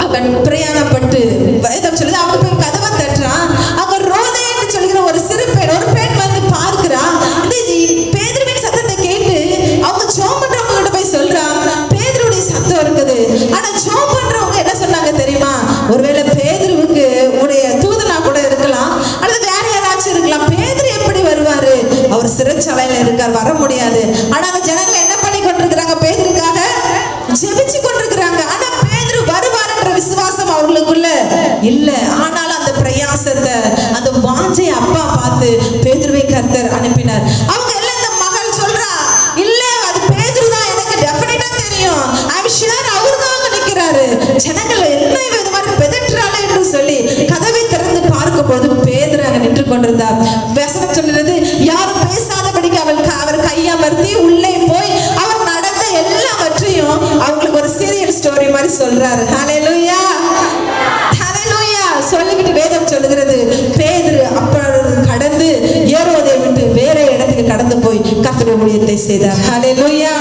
அவன் பிரயாணப்பட்டு வேதம் சொல்லுது, அவன் போய் கதவை தட்டுறான். அங்க ரோதே என்று சொல்கிற ஒரு சிறு பெண், ஒரு பெண் வந்து பார்க்கிறான். பேதுருவின் சத்தத்தை கேட்டு அவங்க ஜெபம் பண்றவங்க கிட்ட போய் சொல்றான், பேதுருவுடைய சத்தம் இருக்குது. ஆனா ஜெபம் பண்றவங்க என்ன சொன்னாங்க தெரியுமா? ஒருவேளை பேதுருவுக்கு உடைய தூதனா கூட இருக்கலாம், அல்லது வேற யாராச்சும் இருக்கலாம். பேதுரு எப்படி வருவாரு? அவர் சிறைச்சாலையில இருக்கார், வர முடியாது. ஆனா அந்த ஜனங்கள் என்ன பண்ணி கொண்டிருக்கிறாங்க? பேதுருக்காக ஜெபிச்சு கொண்டிருக்கிறாங்க. ஆனா பேதுரு வருவார் என்ற விசுவாசம் அவர்களுக்குள்ள இல்ல. ஆனால் அந்த பிரயாசத்தை, அந்த வாஞ்சை அப்பா பார்த்து பேதுருவை கர்த்தர் அனுப்பினார். அவங்க எல்லாம் இந்த மகள் சொல்றா, இல்ல அது பேதுரு தான், எனக்கு டெஃபினட்டா தெரியும், ஐ அம் ஷூர் அவர் தான் அங்க நிக்கிறாரு. ஜனங்கள் என்ன இது மாதிரி பெதற்றாலே என்று சொல்லி கதவை திறந்து பார்க்கும்போது பேதுரு அங்க நின்று கொண்டிருந்தார். வசனம் சொல்கிறது, யாரும் பேசாதபடிக்கு அவர் கையமர்த்தி உள்ளே போய் அவர் நடந்த எல்லாவற்றையும் அவங்களுக்கு ஒரு சீரியல் ஸ்டோரி மாதிரி சொல்றாரு. ஹalleluya, ஹalleluya சொல்லிவிட்டு வேதம் சொல்லுகிறது, பேதுரு அப்பொழுது கடந்து ஏரோதை விட்டு வேற இடத்துக்கு கடந்து போய் கர்த்தருடைய ஊழியத்தை செய்தார். ஹalleluya.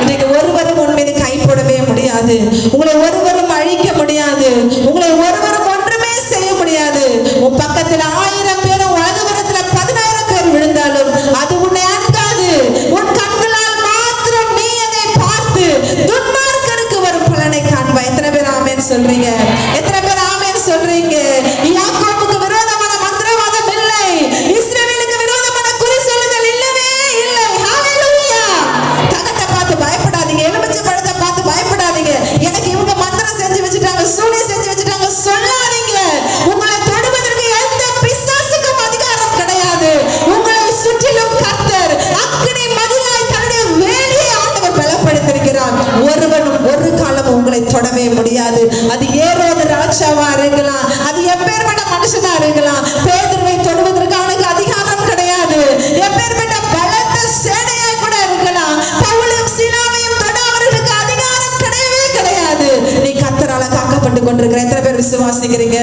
இன்னைக்கு ஒருவரும் உன் மீது கை போடவே முடியாது, உங்களை ஒருவரும் அழிக்க முடியாது, உங்களை ஒருவரும் ஒன்றுமே செய்ய முடியாது. உன் பக்கத்தில் 1000 பேரும் வலதுபுறத்துல 10,000 பேர் விழுந்தாலும் அது உன்னை அணுகாது. உன் கண்களால் மாத்திரம் நீ அதை பார்த்து துன்மார்க்கருக்கு வரும் பலனை காண்பாய். எத்தனை பேர் ஆமென் சொல்றீங்க? எத்தனை பேர் ஆமென் சொல்றீங்க? யாக்கோபுக்கு விரோதமான மந்திரவாதம் இல்லை, இஸ்ரவேலுக்கு விரோதமான குறி சொல்லுதல் இல்லவே இல்லை. ஹalleluya. தகத்தை பார்த்து பயப்படாதீங்க, எலுமிச்சை பழத்தை பார்த்து பயப்படாதீங்க. எனக்கு இவங்க மந்திரம் செஞ்சு வச்சுட்டாங்க, சூனியம் செஞ்சு வச்சுட்டாங்க சொல்லாதீங்க. உங்களை தொடுவதற்கு எந்த பிசாசுக்கும் அதிகாரம் கிடையாது. உங்களை சுற்றிலும் கர்த்தர் அக்கினி மதிலாய் தன்னுடைய வேலையை ஆண்டவர் பலப்படுத்தியிருக்கிறார். ஒருவனும் ஒரு காலம் உங்களை தொடவே முடியாது. அது ஏரோது ராஜாவா இருக்கலாம், அது எப்பேற்பட்ட மனுஷனா இருக்கலாம். பேதுருவை தொடுவதற்கு அவனுக்கு அதிகாரம் கிடையாது. எப்பேற்பட்ட பலத்த சேனையா கூட இருக்கலாம். பவுலும் சீலாவையும் தொட அவர்களுக்கு அதிகாரம் கிடையவே கிடையாது. நீ கர்த்தரால காக்கப்பட்டு கொண்டிருக்கிற எத்தனை பேர் விசுவாசிக்கிறீங்க?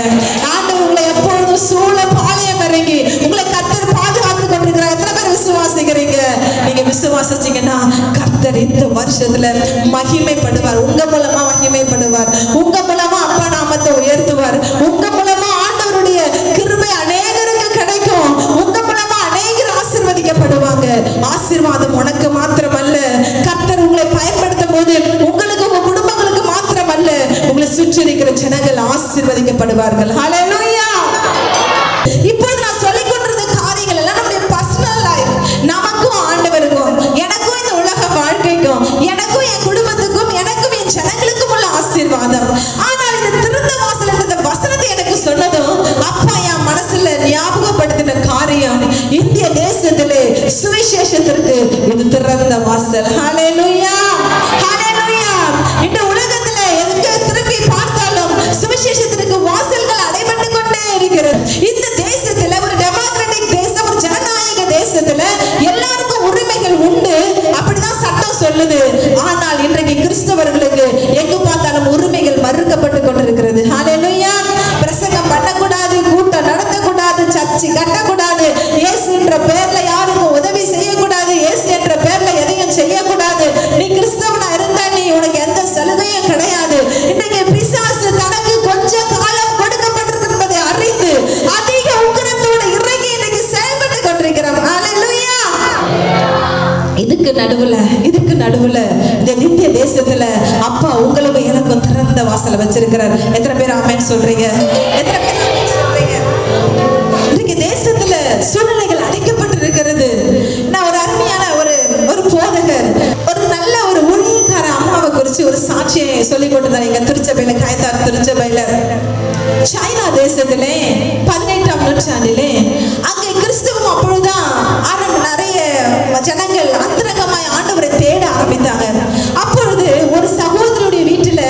ஆண்டவர் உங்களை எப்பொழுதும் சூழ பாளையம் இறங்கி உங்களை கர்த்தர் பாதுகாத்து கொண்டிருக்கிறார். எத்தனை பேர் விசுவாசிக்கிறீங்க? நீங்க விசுவாசிச்சீங்கன்னா கர்த்தர் இந்த வருஷத்துல மகிமைப்படுவார். உங்க மூலமா மகிமைப்படுவார். உங்க மூலமா அப்பா நாமத்தை உயர்த்துவார். உங்க மூலமா ஆண்டவருடைய கிருபை அநேகருக்கு கிடைக்கும். உங்க மூலமா அநேகர் ஆசீர்வதிக்கப்படுவாங்க. ஆசீர்வாதம் உனக்கு மாத்திரமல்ல, கர்த்தர் உங்களை பயன்படுத்தும் போது உங்களுக்கு, உங்க குடும்பங்களுக்கு மாத்திரமல்ல, உங்களை சுற்றி இருக்கிற ஜனங்கள் ஆசீர்வதிக்கப்படுவார்கள். ஹalleluya. இப்போது நான் சொல்லிக் கொண்டிருந்த காரியங்கள் எல்லாம் நம்முடைய பர்சனல் லைஃப், நமக்கும் ஆண்டவருக்கும், எனக்கும் இந்த உலக வாழ்க்கைக்கும், எனக்கும் என் குடும்பத்துக்கும், எனக்கும் என் ஜனங்களுக்கும் உள்ள ஆசீர்வாதம். ஆனால் இந்த திறந்த வாசல் என்ற வசனத்தை எனக்கு சொன்னதும் அப்பா என் மனசுல ஞாபகப்படுத்தின காரியம், இந்திய தேசத்திலே சுவிசேஷத்திற்கு இது திறந்த வாசல். ஹalleluya, ஹalleluya. இந்த உலகத்துல எங்க திரும்பி பார்த்தாலும் சுவிசேஷத்திற்கு வாசல்கள் அடைபட்டு கொண்டே இருக்கிறது. இந்த தேசத்துல ஒரு டெமோக்ராட்டிக் தேசம், ஒரு ஜனநாயக தேசத்துல எல்லாருக்கும் உரிமைகள் உண்டு, அப்படிதான் சட்டம் சொல்லுது. ஆனால் இன்றைக்கு கிறிஸ்தவர்களுக்கு எங்கு பார்த்தாலும் உரிமைகள் மறுக்கப்பட்டு கொண்டிருக்கிறது. ஹalleluya. பிரசங்கம் பண்ணக்கூடாது, கூட்டம் நடத்தக்கூடாது, சர்ச்சை கட்டக்கூடாது, இயேசு என்ற பேர்ல யாருக்கும் உதவி செய்யக்கூடாது, இயேசு என்ற பேர்ல எதையும் செய்யக்கூடாது. நீ கிறிஸ்தவனா இருந்தா நீ உனக்கு எந்த சலுகையும் கிடையாது. இன்னைக்கு பிசாசு தனக்கு கொஞ்ச காலம் கொடுக்கப்பட்டிருக்கு என்பதை அறிந்து அதிக உக்கிரத்தோடு இறங்கி இன்னைக்கு செயல்பட்டு கொண்டிருக்கிறார். ஹalleluya. இதுக்கு நடுவுல இந்த நித்திய தேசத்துல அப்பா உங்களுக்கு எனக்கும் திறந்த வாசலை வச்சிருக்கிறார். எத்தனை பேர் ஆமென் சொல்றீங்க? எத்தனை பேர் ஆமென் சொல்றீங்க? இன்னைக்கு தேசத்துல சூழ்நிலைகள் அடைக்கப்பட்டு இருக்கிறது. நான் ஒரு அருமையான ஒரு போதகர், ஒரு நல்ல ஒரு ஊழியக்கார அம்மாவை குறிச்சு ஒரு சாட்சியை சொல்லி கொண்டிருந்தார். எங்க திருச்சபையில, காயத்தார் திருச்சபையில, சைனா தேசத்திலே 18ஆம் நூற்றாண்டிலே அங்கே கிறிஸ்தவம் அப்பொழுதுதான் நிறைய ஜனங்கள் அந்தரங்கமாய் ஆண்டவரை தேட ஆரம்பித்தாங்க. அப்பொழுது ஒரு சகோதரருடைய வீட்டுல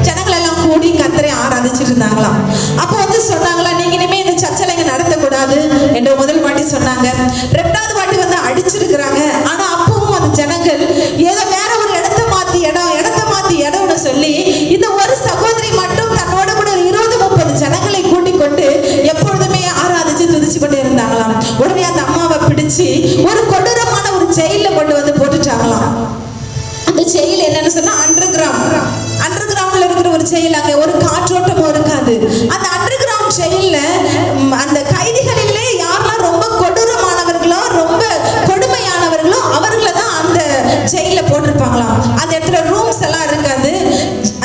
ஜனங்கள் எல்லாம் கூடி கர்த்தரை ஆராதிச்சுட்டு இருந்தாங்களாம். அப்போ வந்து சொன்னாங்களா, நீங்க இனிமே இந்த சர்ச்சையில இங்க நடத்தக்கூடாது என்று முதல் வாட்டி சொன்னாங்க. 2வது வாட்டி வந்து அடிச்சிருக்கிறாங்க. ஆனா அப்பவும் அந்த ஜனங்கள் ஏதோ வேற ஒரு இடத்தை மாத்தி இடம்னு சொல்லி இந்த ஒரு சகோதரி மட்டும் தன்னோட கூட 20-30 ஜனங்களை கூட்டிக் கொண்டு எப்பொழுதுமே ஆராதிச்சு துதிச்சு கொண்டே இருந்தாங்களாம். உடனே அந்த அம்மாவை பிடிச்சு ஒரு கொடூரமான ஒரு ஜெயில கொண்டு வந்து போட்டுட்டாங்களாம். அந்த ஜெயில் என்னன்னு சொன்னா அங்கே ஒரு காற்றோட்டமும் இருக்காது. அந்த அண்டர் கிரவுண்ட் ஜெயில்ல அந்த கைதிகளிலே யாரெல்லாம் ரொம்ப கொடூரமானவர்களோ ரொம்ப கொடுமையானவர்களோ அவர்களை தான் அந்த ஜெயில போட்டிருப்பாங்களாம். அந்த இடத்துல ரூம்ஸ் எல்லாம் இருக்காது.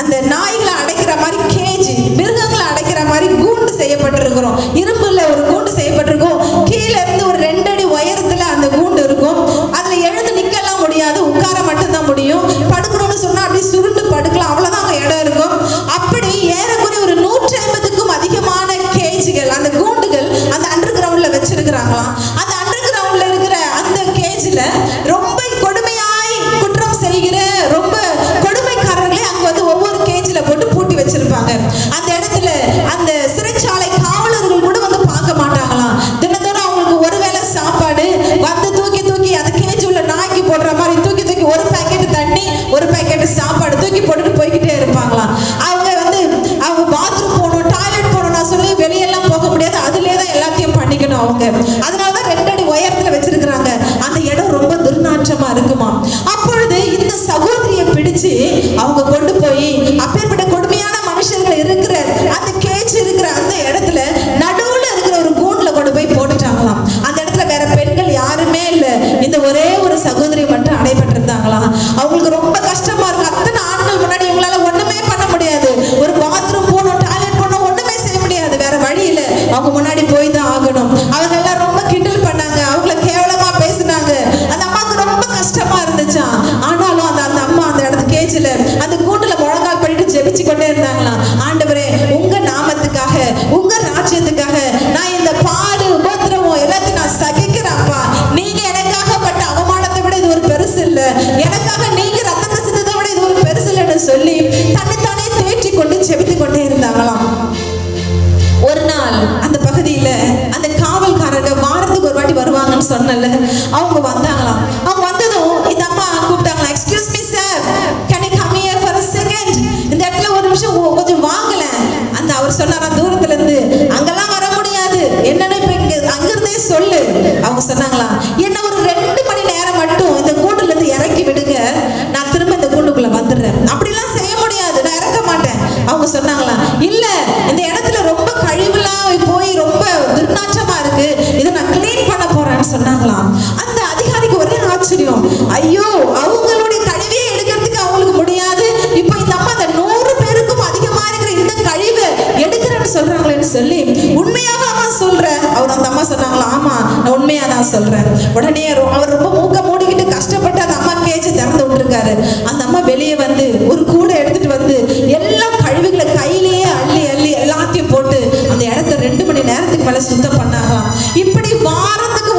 அந்த நாய்களை அடைக்கிற மாதிரி கேஜ், மிருகங்களை அடைக்கிற மாதிரி கூண்டு செய்யப்பட்டிருக்கிறோம். இரும்புல ஒரு கூண்டு செய்யப்பட்டிருக்கும். கீழே இருந்து ஒரு 2 அடி உயரத்துல அந்த கூண்டு இருக்கும். அதுல எழுந்து நிக்கலாம் முடியாது, உட்கார மட்டும்தான் முடியும். படுக்கணும்னு சொன்னா அப்படி சுருண்டு படுக்கலாம், அவ்வளவுதான் அங்க இடம் இருக்கும். அப்படி ஏறக்குறைய ஒரு 150க்கும் அதிகமான கேஜ்கள், அந்த கூண்டுகள் அந்த அண்டர் கிரவுண்ட்ல வச்சிருக்கிறாங்களாம். அந்த அண்டர் கிரவுண்ட்ல இருக்கிற அந்த கேஜ்ல ரொம்ப கொடுமையாய் குற்றம் செய்கிற ரொம்ப கொடுமைக்காரர்களே அங்க வந்து ஒவ்வொரு கேஜ்ல போட்டு பூட்டி வச்சிருப்பாங்க. அந்த இடத்துல அந்த சிறைச்சாலை காவலர்கள் கூட வந்து பார்க்க மாட்டாங்களாம். தினந்தோறும் அவங்களுக்கு ஒருவேளை சாப்பாடு வந்து தூக்கி தூக்கி அந்த கேஜ் உள்ள நாய்க்கு போடுற மாதிரி தூக்கி தூக்கி ஒரு பாக்கெட் தண்ணி ஒரு பாக்கெட் சாப்பாடு தூக்கி போட்டுட்டு போய்கிட்டே இருப்பாங்களாம். அவங்க வந்து அவங்க பாத்ரூம் போகணும், டாய்லெட் போகணும்னா சொல்லி வெளியெல்லாம் போக முடியாது, அதுலேயே தான் எல்லாத்தையும் பண்ணிக்கணும் அவங்க. அதனாலதான் 2 அடி உயரத்துல வச்சிருக்கிறாங்க. அந்த இடம் ரொம்ப துர்நாற்றமா இருக்குமா. அப்பொழுது இந்த சகோதரியை பிடிச்சு அவங்க கொண்டு போய் அப்பேற்பட்ட கொடுமையான மனுஷர்கள் இருக்கிற அந்த கேஜ் இருக்கிற அந்த இடத்துல நடுவுல இருக்கிற ஒரு கூண்டுல கொண்டு போய் போட்டுட்டாங்களாம். அந்த இடத்துல வேற பெண்கள் யாருமே இல்லை, இந்த ஒரே ஒரு சகோதரி மட்டும் அடைபட்டிருந்தாங்களாம். அவங்களுக்கு ரொம்ப கஷ்டமா இருக்கு. அத்தனை ஆண்கள் முன்னாடி இவங்களால ஒண்ணுமே பண்ண முடியாது. ஒரு பாத்ரூம் போகணும், டாய்லெட் போகணும், ஒண்ணுமே செய்ய முடியாது. வேற வழி இல்லை, அவங்க முன்னாடி போய் தான் ஆகணும். அவங்க எல்லாம் ரொம்ப கிண்டல் பண்ணாங்க, அவங்கள கேவலமா பேசினாங்க. அந்த அம்மாவுக்கு ரொம்ப கஷ்டமா இருந்துச்சாம். ஆனாலும் அந்த அம்மா அந்த இடத்து கேஜ்ல அந்த கூண்டுல முழங்கால் பண்ணிட்டு ஜெபிச்சு கொண்டே இருந்தாங்களாம். ஆண்டவரே, உங்க நாமத்துக்காக உங்க ராஜ்யத்துக்காக நான் இந்த பாடு உபத்திரவம் எல்லாத்தையும் நான் சகிக்கிறேன்ப்பா. நீங்க எனக்காக பட்ட அவமானத்தை விட இது ஒரு பெருசு இல்ல, எனக்காக நீங்க ரத்தத்தை சிந்ததை விட இது ஒரு பெருசு இல்லைன்னு சொல்லி தன்னைத்தானே தேற்றி கொண்டு ஜெபித்து கொண்டே இருந்தாங்களாம். ஒரு நாள் அந்த பகுதியில அந்த காவல்காரர்கள் வாரத்துக்கு ஒரு வாட்டி வருவாங்கன்னு சொன்னல, அவங்க வந்தாங்களாம். அவங்க வந்ததும் இந்த அம்மா கூப்பிட்டாங்களா, excuse me sir, can you come here for a second, இந்த இடத்துல ஒரு நிமிஷம் கொஞ்சம் வாங்கல. அந்த அவர் சொன்னாரா தூரத்துல இருந்து, அங்கெல்லாம் வர முடியாது, என்னன்னு இப்ப அங்கிருந்தே சொல்லு. அவங்க சொன்னாங்களா, என்ன ஒரு 2 மணி நேரம் மட்டும் இந்த கூண்டுல இருந்து இறக்கி விடுங்க, நான் திரும்ப இந்த கூண்டுக்குள்ள வந்துடுறேன். அப்படிலாம் செய்ய முடியாது, நான் இறக்க மாட்டேன். அவங்க சொன்னாங்களா, இல்ல இந்த இடத்துல ரொம்ப கழிவுலாம் போய் ரொம்ப துர்நாற்றமா இருக்கு, இதை நான் கிளீன் பண்ண போறேன்னு சொன்னாங்களாம். அந்த அதிகாரிக்கு ஒரே ஆச்சரியம், ஐயோ அவங்களுடைய கழிவையே எடுக்கிறதுக்கு அவங்களுக்கு முடியாது, இப்போ இந்த அம்மா அந்த 100 பேருக்கும் அதிகமா இருக்கிற இந்த கழிவை எடுக்கிறேன்னு சொல்றாங்களேன்னு சொல்லி, உண்மையாக அம்மா சொல்ற? அவர் அந்த அம்மா சொன்னாங்களா, ஆமா நான் உண்மையா தான் சொல்றேன். உடனே அவர் ரொம்ப மூக்க மூடிக்கிட்டு கஷ்டப்பட்டு அந்த அம்மா கேஜ் திறந்து விட்டுருக்காரு. அந்த அம்மா வெளியே வந்து ஒரு கூடை எடுத்துட்டு வந்து எல்லா கழிவுகளை கையிலேயே அள்ளி அள்ளி எல்லாத்தையும் போட்டு அந்த இடத்த 2 மணி நேரத்துக்கு மேல சுத்தம் பண்ணாங்களாம். இப்படி வாரத்துக்கு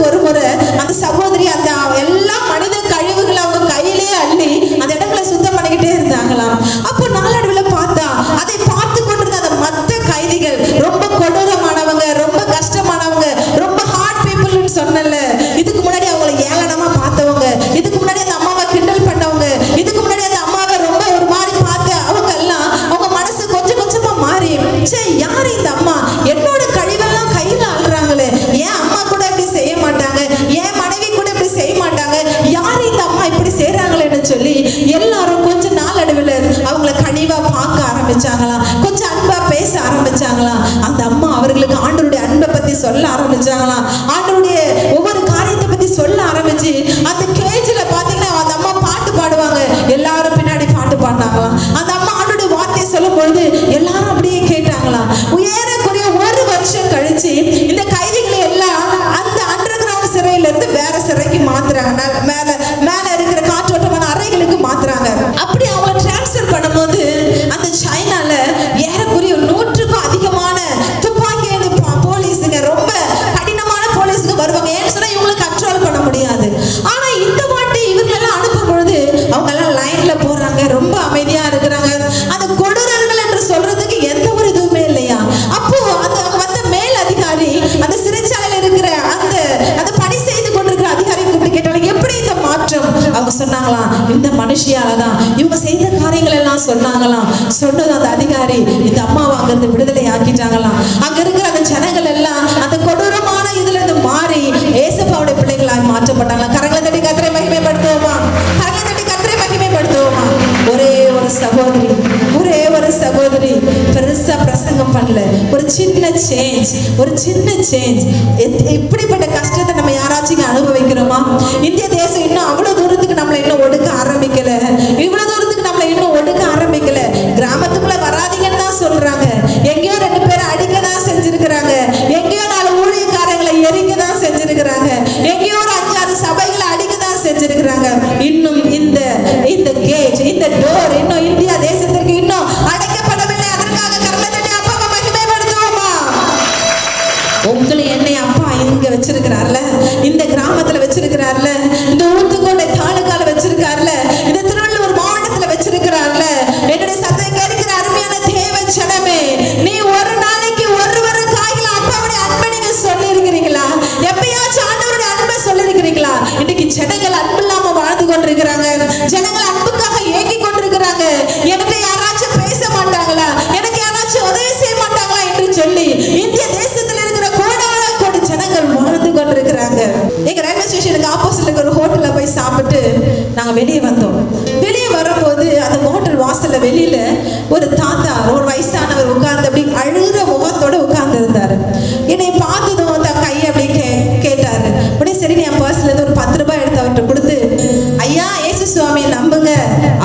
ஒரு முறை அந்த சகோதரி அந்த எல்லா மனித கழிவுகளை அவங்க கையிலேயே அள்ளி அந்த இடங்களை சுத்தம் பண்ணிக்கிட்டே இருந்தாங்களாம். அப்போ நாளடைவில் பார்த்தா அதை பார்த்து கொண்டிருந்த அந்த மற்ற கைதிகள் ரொம்ப கொடூரமானவங்க, ரொம்ப கஷ்டமானவங்க, ரொம்ப ஹார்ட் பீப்புள்னு சொன்னல, இதுக்கு முன்னாடி அவங்களை ஏளனமா பார்த்தவங்க, இதுக்கு முன்னாடி அந்த அம்மாவை கிண்டல் பண்ணவங்க, இதுக்கு முன்னாடி அந்த அம்மாவை ரொம்ப ஒரு மாதிரி பார்த்து அவங்க எல்லாம் அவங்க மனசு கொஞ்சம் கொஞ்சமா மாறி, சே யாரு இந்த அம்மா, என்னோட கழிவெல்லாம் கையில அள்ளுறாங்களே, ஏன் அம்மா கூட இப்படி செய்ய மாட்டாங்க, ஏன் மனைவி கூட இப்படி செய்ய மாட்டாங்க, யாரு இந்த அம்மா இப்படி செய்யறாங்களேன்னு சொல்லி எல்லாரும் கொஞ்ச நாளடைவில் அவங்கள கனிவா பார்க்க ஆரம்பிச்சாங்களாம், கொஞ்சம் அன்பா பேச ஆரம்பிச்சாங்களாம். அந்த அம்மா அவர்களுக்கு ஆண்டவருடைய அன்பை பத்தி சொல்ல ஆரம்பிச்சாங்களாம், ஆண்டவருடைய ஒவ்வொரு காரியத்தை பத்தி சொல்ல ஆரம்பிச்சு அந்த கேஜ்ல பாத்தீங்கன்னா அந்த அம்மா பாட்டு பாடுவாங்க, எல்லாரும் பின்னாடி பாட்டு பாடினாங்களாம். அந்த அம்மா ஆண்டவருடைய வார்த்தையை சொல்லும் பொழுது எல்லாரும் அப்படியே கேட்டாங்களாம். ஏறக்குறைய 1 வருஷம் கழிச்சு இந்த கைதிகளை எல்லாம் அந்த அண்டர் கிரவுண்ட் சிறையில இருந்து வேற சிறைக்கு மாத்துறாங்க, மேல இருக்கிற காற்றோட்டமான அறைகளுக்கு மாத்துறாங்க. அப்படி அவங்க டிரான்ஸ்ஃபர் பண்ணும்போது அந்த சைனால ஏறக்குறைய 100க்கும் அதிகமான துப்பாக்கி போலீஸுங்க, ரொம்ப கடினமான போலீஸுங்க வருவாங்க. ஏன்னு சொன்னா இவங்களை கண்ட்ரோல் பண்ண முடியாது. ஆனா இந்த வாட்டி இவங்களெல்லாம் அனுப்பும் பொழுது அவங்க எல்லாம் லைன்ல போறாங்க, ரொம்ப அமைதியா இருக்கிறாங்க. அந்த கொடூரர்கள் என்று சொல்றதுக்கு எந்த ஒரு இதுவுமே இல்லையா. அப்போ அந்த வந்த மேல் அதிகாரி அந்த சிறைச்சாலையில இருக்கிற அந்த பணி செய்து கொண்டிருக்கிற அதிகாரி கூப்பிட்டு கேட்டாங்க, எப்படி இந்த மாற்றம்? அவங்க சொன்னாங்களாம், இந்த மனுஷியாலதான் இவங்க செய்த காரியங்கள் எல்லாம் சொன்னாங்களாம். சொன்னது அந்த அதிகாரி இந்த அம்மாவை அங்கிருந்து விடுதலை ஆக்கிட்டாங்களாம். அங்க இருக்கிற அந்த ஜனங்கள் எல்லாம் அந்த கொடூரமான இதுல இருந்து மாறி ஏசப்பாவுடைய பிள்ளைகளாய் மாற்றப்பட்டாங்க. கரங்களை தட்டி கர்த்தரை மகிமைப்படுத்துவோமா? கரங்களை தட்டி கர்த்தரை மகிமைப்படுத்துவோமா? ஒரே ஒரு சகோதரி, ஒரே சேஞ்ச், ஒரு சின்ன சேஞ்ச். இப்படிப்பட்ட கஷ்டத்தை நம்ம யாராச்சும் அனுபவிக்கிறோமா? இந்திய தேசம் இன்னும் அவ்வளவு தூரத்துக்கு நம்மளை இன்னும் ஒடுக்க ஆரம்பிக்கல, இவ்வளவு தூரத்துக்கு நம்மளை இன்னும் ஒடுக்க ஆரம்பிக்கல. கிராமத்துக்குள்ள வராதீங்கன்னு தான் சொல்றாங்க, எங்கேயோ 2 பேரை அடிக்க தான் செஞ்சிருக்கிறாங்க, எங்கேயோ 4 ஊழியக்காரங்களை எரிக்க தான் செஞ்சிருக்கிறாங்க, எங்கேயோ ஒரு 5-6 சபைகளை அடிக்க தான் செஞ்சிருக்கிறாங்க. இன்னும் இந்த கேட், இந்த டோர் இன்னும் இந்தியா தேசத்திற்கு இன்னும் அடைக்கப்படவில்லை. அதற்காக கரங்களை தட்டி அப்பாவை மகிமைப்படுத்துவோமா? உங்களை என்னை அப்பா இங்க வச்சிருக்கிறார்ல, இந்த கிராமத்துல வச்சிருக்கிறார்ல, இந்த ஊத்துக்கோட்டை தாலுகால வச்சிருக்காருல, இந்த திருவள்ளூர் மாவட்டத்துல வச்சிருக்கிறார்ல. என்னுடைய சத்தம் கேட்கிற அருமையான தேவ ஜனமே, நீ ஒரு நாளைக்கு ஒருவரு காய்கள அப்பாவுடைய அன்பை நீங்க சொல்லி இருக்கிறீங்களா? எப்பயாச்சும் ஆண்டவருடைய அன்பை சொல்லி இருக்கிறீங்களா? இன்னைக்கு ஜனங்கள் அன்பு இல்லாம வாழ்ந்து கொண்டிருக்கிறாங்க, ஜனங்கள் அன்புக்காக ஏங்கி கொண்டிருக்கிறாங்க. எனக்கு யாராச்சும் பேச மாட்டாங்களா, எனக்கு யாராச்சும் உதவி செய்ய மாட்டாங்களா என்று சொல்லி இந்திய தேசத்தில் இருக்கிற கோடான கோடி ஜனங்கள் வாழ்ந்து கொண்டிருக்கிறாங்க. எங்க ரயில்வே ஸ்டேஷனுக்கு ஆப்போசிட்ல ஒரு ஹோட்டல்ல போய் சாப்பிட்டு நாங்க வெளியே வந்தோம். வெளியே வரும்போது அந்த ஹோட்டல் வாசல்ல வெளியில ஒரு தாத்தா, ஒரு வயசானவர் உட்கார்ந்து அப்படி அழுகிற முகத்தோட உட்கார்ந்து இருந்தாரு. என்னை பார்த்ததும் தன் கையை அப்படி கேட்டாரு. உடனே சரி என் பர்ஸ்ல இருந்து ஒரு 10 ரூபாய் எடுத்து அவர்கிட்ட கொடுத்து, ஐயா இயேசு சுவாமியை நம்புங்க,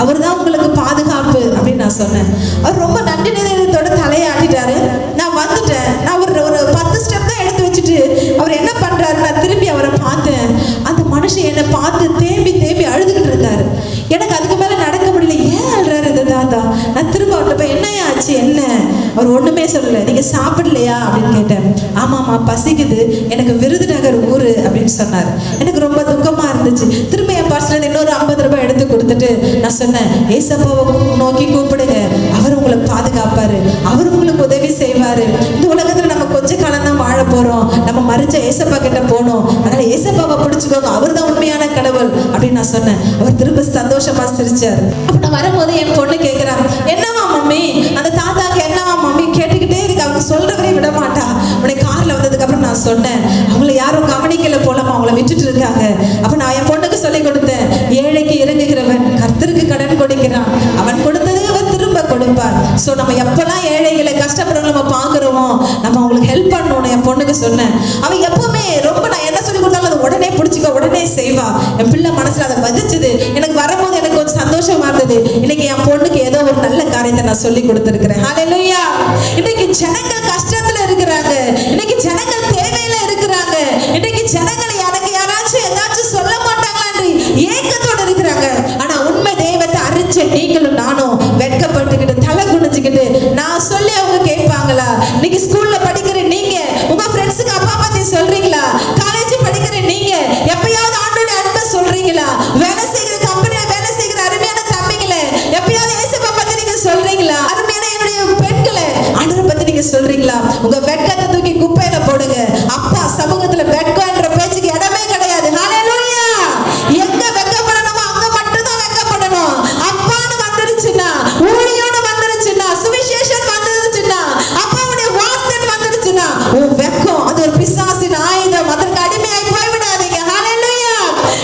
அவர் தான் உங்களுக்கு பாதுகாப்பு அப்படின்னு நான் சொன்னேன். அவர் ரொம்ப நன்றி நிலையத்தோட தலையாட்டிட்டாரு. நான் வந்துட்டேன். நான் ஒரு 10 ஸ்டெப் தான் எடுத்து வச்சுட்டு அவர் என்ன பண்றாரு, நான் திரும்பி அவரை பார்த்தேன். அந்த மனுஷன் என்னை பார்த்து தேம்பி தேம்பி அழுதுகிட்டு இருந்தாரு. எனக்கு அதுக்கு மேல நடக்க முடியல. ஏன் அழுறாரு இந்த தாத்தா? நான் திரும்ப அவர்கிட்ட போய் என்னையா ஆச்சு, என்ன? அவர் ஒண்ணுமே சொல்லல. நீங்க சாப்பிடலையா அப்படின்னு கேட்டேன். ஆமாமா பசிக்குது, எனக்கு விருதுநகர் ஊரு அப்படின்னு சொன்னார். எனக்கு ரொம்ப துக்கமா இருந்துச்சு. திரும்ப என் பர்ஸ்ல இருந்து இன்னொரு 50 ரூபாய் எடுத்து கொடுத்துட்டு நான் சொன்னேன், ஏசப்பாவை நோக்கி கூப்பிடுங்க, அவர் உங்களுக்கு பாதுகாப்பாரு, அவர் உங்களுக்கு உதவி செய்வாரு. இந்த உலகத்துல நம்ம கொஞ்ச காலம் தான் வாழ போறோம், நம்ம மறிச்ச ஏசப்பா கிட்ட போனோம், அதனால ஏசப்பாவை பிடிச்சுக்கோங்க, அவர் தான் உண்மையான கடவுள் அப்படின்னு நான் சொன்னேன். அவர் திரும்ப சந்தோஷமா சிரிச்சாரு. அப்ப நான் வரும்போது என் பொண்ணு கேட்கிறான், என்னவா மம்மி? அந்த தாத்தாக்கு என்னவா மம்மி கேட்டுக்கிட்டே இருக்கு, அவங்க சொல்றவரே விட மாட்டா. உடனே கார்ல வந்ததுக்கு அப்புறம் நான் சொன்னேன், அவங்களை யாரும் கவனிக்கல போலமா, அவங்கள விட்டுட்டு இருக்காங்க. அப்ப நான் என் பொண்ணுக்கு சொல்லி கொடுத்தேன், ஏழைக்கு இறங்குகிறவன் கர்த்தருக்கு கடன் கொடுக்கிறான், அவன் கொடுத்தது அவன் திரும்ப கொடுப்பார். சோ நம்ம எப்பெல்லாம் ஏழைகளை கஷ்டப்படுறவங்க நம்ம பாக்குறோமோ நம்ம அவங்களுக்கு ஹெல்ப் பண்ணணும். என் பொண்ணுக்கு சொன்னேன். அவன் எப்பவுமே ரொம்ப நான் என்ன சொல்லி கொடுத்தாலும் அதை உடனே பிடிச்சிக்க, உடனே செய்வா. என் பிள்ளை மனசுல அதை பதிச்சுது. எனக்கு வரும்போது எனக்கு கொஞ்சம் சந்தோஷமா இருந்தது. இன்னைக்கு என் பொண்ணுக்கு ஏதோ ஒரு நல்ல காரியத்தை நான் சொல்லி கொடுத்திருக்கிறேன். ஹல்லேலூயா. இன்னைக்கு ஜனங்கள் கஷ்டத்துல இருக்கிறாங்க, இன்னைக்கு ஜனங்கள் தேவையில இருக்கிறாங்க, இன்னைக்கு ஜனங்களை எனக்கு யாராச்சும் ஏதாச்சும் சொல்ல மாட்டாங்களா என்று ஏக்கத்தோட இருக்கிறாங்க. ஆனா உண்மை தெய்வத்தை அறிஞ்ச நீங்களும் நானும் வெட்கப்பட்டுக்கிட்டு தலை குனிஞ்சுக்கிட்டு நான் சொல்லி அவங்க கேட்பாங்களா? இன்னைக்கு ஸ்கூல்ல படிக்கிற நீங்க உங்க ஃப்ரெண்ட்ஸுக்கு அப்பா பத்தி சொல்றீங்களா? காலேஜ் படிக்கிற நீங்க எப்பயாவது ஆண்டோட அன்பை சொல்றீங்களா? வேலை செய்கிற கம்பெனியில வேலை செய்கிற அருமையான தம்பிங்களே எப்பயாவது ஏசப்பா பத்தி நீங்க சொல்றீங்களா? அருமையான என்னுடைய பெண்களே ஆண்டவரை பத்தி நீங்க சொல்றீங்களா? உங்க வெட்கத்தை தூக்கி குப்பையில போடுங்க. அப்பா சமூகத்துல வெட்கம் என்ற பேச்சுக்கு இடமே கிடையாது. ஹல்லேலூயா. எங்க வெட்கப்படணுமோ அங்க மட்டும் தான் வெட்கப்படணும். அப்பான்னு வந்துருச்சுன்னா, ஊழியோட வந்துருச்சுன்னா, சுவிசேஷம் வந்துருச்சுன்னா, அப்பாவுடைய வார்த்தை வந்துருச்சுன்னா, உன் வெட்கம் அது ஒரு பிசாசின் ஆயுதம். அதற்கு அடிமையாய் போய்விடாதீங்க. ஹல்லேலூயா.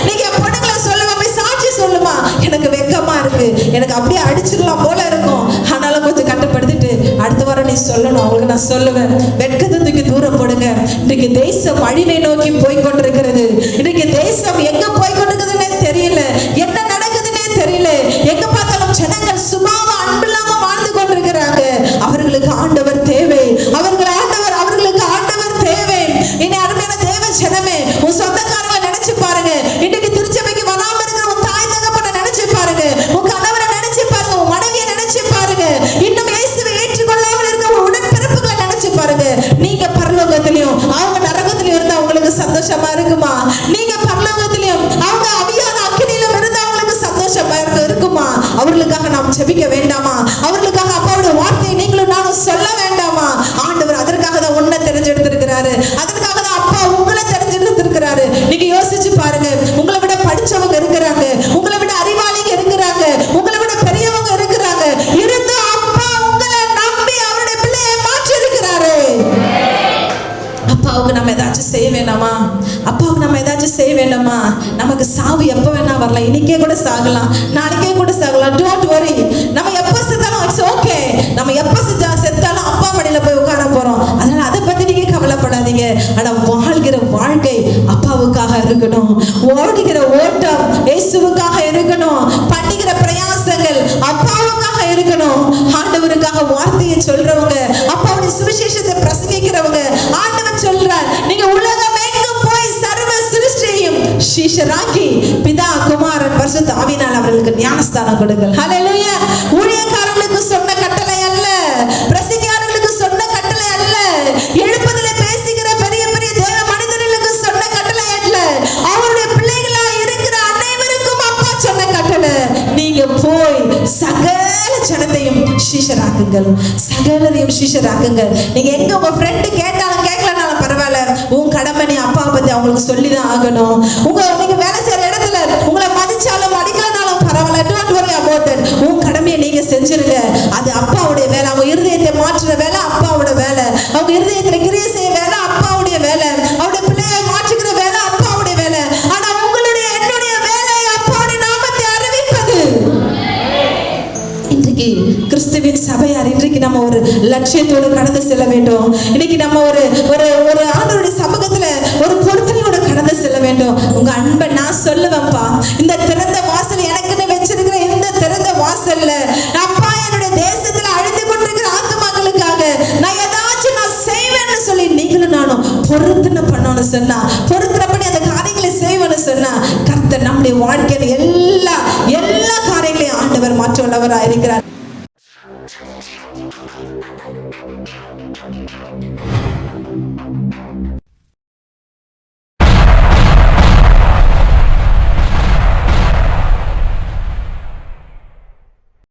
நீங்க பொண்ணுங்களை சொல்லுங்க, போய் சாட்சி சொல்லுமா, எனக்கு வெட்கமா இருக்கு, எனக்கு அப்படியே அடிச்சிடலாம் போல இருக்கும், ஆனாலும் கொஞ்சம் கட்டுப்படுத்திட்டு அடுத்த வாரம் நீ சொல்லணும். அவங்களுக்கு நான் சொல்லுவேன், வெட்கத்தை தூக்கி தூரம் போடுங்க. இன்னைக்கு தேசம் அழிவை நோக்கி போய் கொண்டிருக்கிறது. இன்னைக்கு தேசம் எங்க போய் கொண்டிருக்குதுன்னே தெரியல, என்ன நடக்குதுன்னே தெரியல. எங்க பார்த்தாலும் ஜனங்கள் சும்மாவா அன்பு இல்லாம வாழ்ந்து கொண்டிருக்கிறாங்க. அவர்களுக்கு ஆண்டவர் தேவை, அவர்களுக்கு ஆண்டவர் தேவை. இனி அருமையான தேவ ஜனமே, உன் சொந்தக்காரங்களை நினைச்சு பாருங்க. இன்னைக்கு திருச்சபைக்கு வராம இருக்கிற உன் தாய் தகப்பனை நினைச்சு பாருங்க, உன் கணவரை நினைச்சு பாருங்க, உன் மனைவியை நினைச்சு பாருங்க, இன்னும் இயேசுவை ஏற்றுக்கொள்ளாமல் இருக்க உன் உடன்பிறப்புகளை நினைச்சு பாருங்க. நீங்க பரலோகத்திலையும் அவங்க நரகத்திலையும் இருந்தா உங்களுக்கு சந்தோஷமா இருக்குமா? நீங்க பரலோகத்திலையும் அவங்க அவியான அக்கினியிலும் இருந்தா அவங்களுக்கு சந்தோஷமா இருக்குமா? அவர்களுக்காக நாம் ஜெபிக்க வேண்டாமா? அவர்களுக்காக அப்பாவுடைய வார்த்தையை நீங்களும் நானும் சொல்ல வேண்டாமா? ஆண்டவர் அதற்காக தான் உன்னை தெரிஞ்செடுத்திருக்கிறாரு, அதற்காக தான் அப்பா உங்களை தெரிஞ்செடுத்திருக்கிறாரு. நீங்க யோசிச்சு பாருங்க, உங்களை விட படிச்சவங்க இருக்கிறாங்க, உங்களை விட அறிவாளிங்க இருக்கிறாங்க, உங்களை விட பெரியவங்க இருக்கிறாங்க, இருந்து அப்பா உங்களை நம்பி அவருடைய பிள்ளையை மாற்றி இருக்கிறாரு. அப்பாவுக்கு நம்ம ஏதாச்சும் செய்ய வேண்டாமா? அப்பாவுக்கு நம்ம ஏதாச்சும் செய்ய வேண்டாமா? நமக்கு சாவு எப்போ வேணா வரலாம், இன்னைக்கே கூட சாகலாம், நாளைக்கே கூட சாகலாம். Don't worry. நம்ம எப்போ செத்தாலும் இட்ஸ் ஓகே. நம்ம எப்போ செத்தாலும் அப்பா மடியில போய் உட்கார போறோம். அதனால அதை ஞானஸ்நானம் கொடுங்கள். ஹல்லேலூயா. ஊழியக்காரர்களுக்கு சொன்ன கட்டளை அல்ல, பிரசங்கியாளர்களுக்கு சொன்ன கட்டளை அல்ல, எழுப்பதிலே பேசுகிற பெரிய பெரிய தேவ மனிதர்களுக்கு சொன்ன கட்டளை அல்ல, அவருடைய பிள்ளைகளா இருக்கிற அனைவருக்கும் அப்பா சொன்ன கட்டளை. நீங்க போய் சகல ஜனத்தையும் சீஷராக்குங்கள், சகலரையும் சீஷராக்குங்கள். நீங்க எங்க உங்க ஃப்ரெண்டு கேட்டாலும் கேட்கலனாலும் பரவாயில்ல, உன் கடமை நீ அப்பாவை பத்தி அவங்களுக்கு சொல்லிதான் ஆகணும். நீங்க வேலை செய்யற இடத்துல உங்களை மதிச்சாலும் அடிக்கலனாலும் பரவாயில்ல, டோன்ட் வரி அபௌட் இட். உன் கடமையை நீங்க செஞ்சிருங்க. அது அப்பாவுடைய வேலை. அவங்க இருதயத்தை மாற்றுற வேலை அப்பாவோட வேலை. அவங்க இருதயத்துல கிரியை செய்ய வேலை அப்பாவுடைய வேலை. அவருடைய பிள்ளையை மாற்றுகிற வேலை அப்பாவுடைய வேலை. ஆனா உங்களுடைய என்னுடைய வேலை அப்பாவுடைய நாமத்தை அறிவிப்பது. இன்றைக்கு கிறிஸ்துவின் சபையார், இன்றைக்கு நம்ம ஒரு லட்சியத்தோடு கடந்து செல்ல வேண்டும். இன்னைக்கு நம்ம ஒரு ஒரு ஆண்டவருடைய சமூகத்துல ஒரு பொறுத்தனையோட கடந்து செல்ல வேண்டும். உங்க அன்பை நான் சொல்லுவேன்ப்பா, இந்த திறந்த வாசல் எனக்குன்னு வச்சிருக்கிற இந்த திறந்த வாசல்ல அப்பா என்னுடைய தேசத்துல அழிந்து கொண்டிருக்கிற ஆத்துமாக்களுக்காக நான் ஏதாச்சும் நான் செய்வேன்னு சொல்லி நீங்களும் நானும் பொருத்தனை பண்ணணும்னு சொன்னா, பொருத்தனைப்படி அந்த காரியங்களை செய்வேன்னு சொன்னா, கர்த்தர் நம்முடைய வாழ்க்கையில எல்லா காரியங்களையும் ஆண்டவர் மாற்ற வல்லவராக இருக்கிறார்.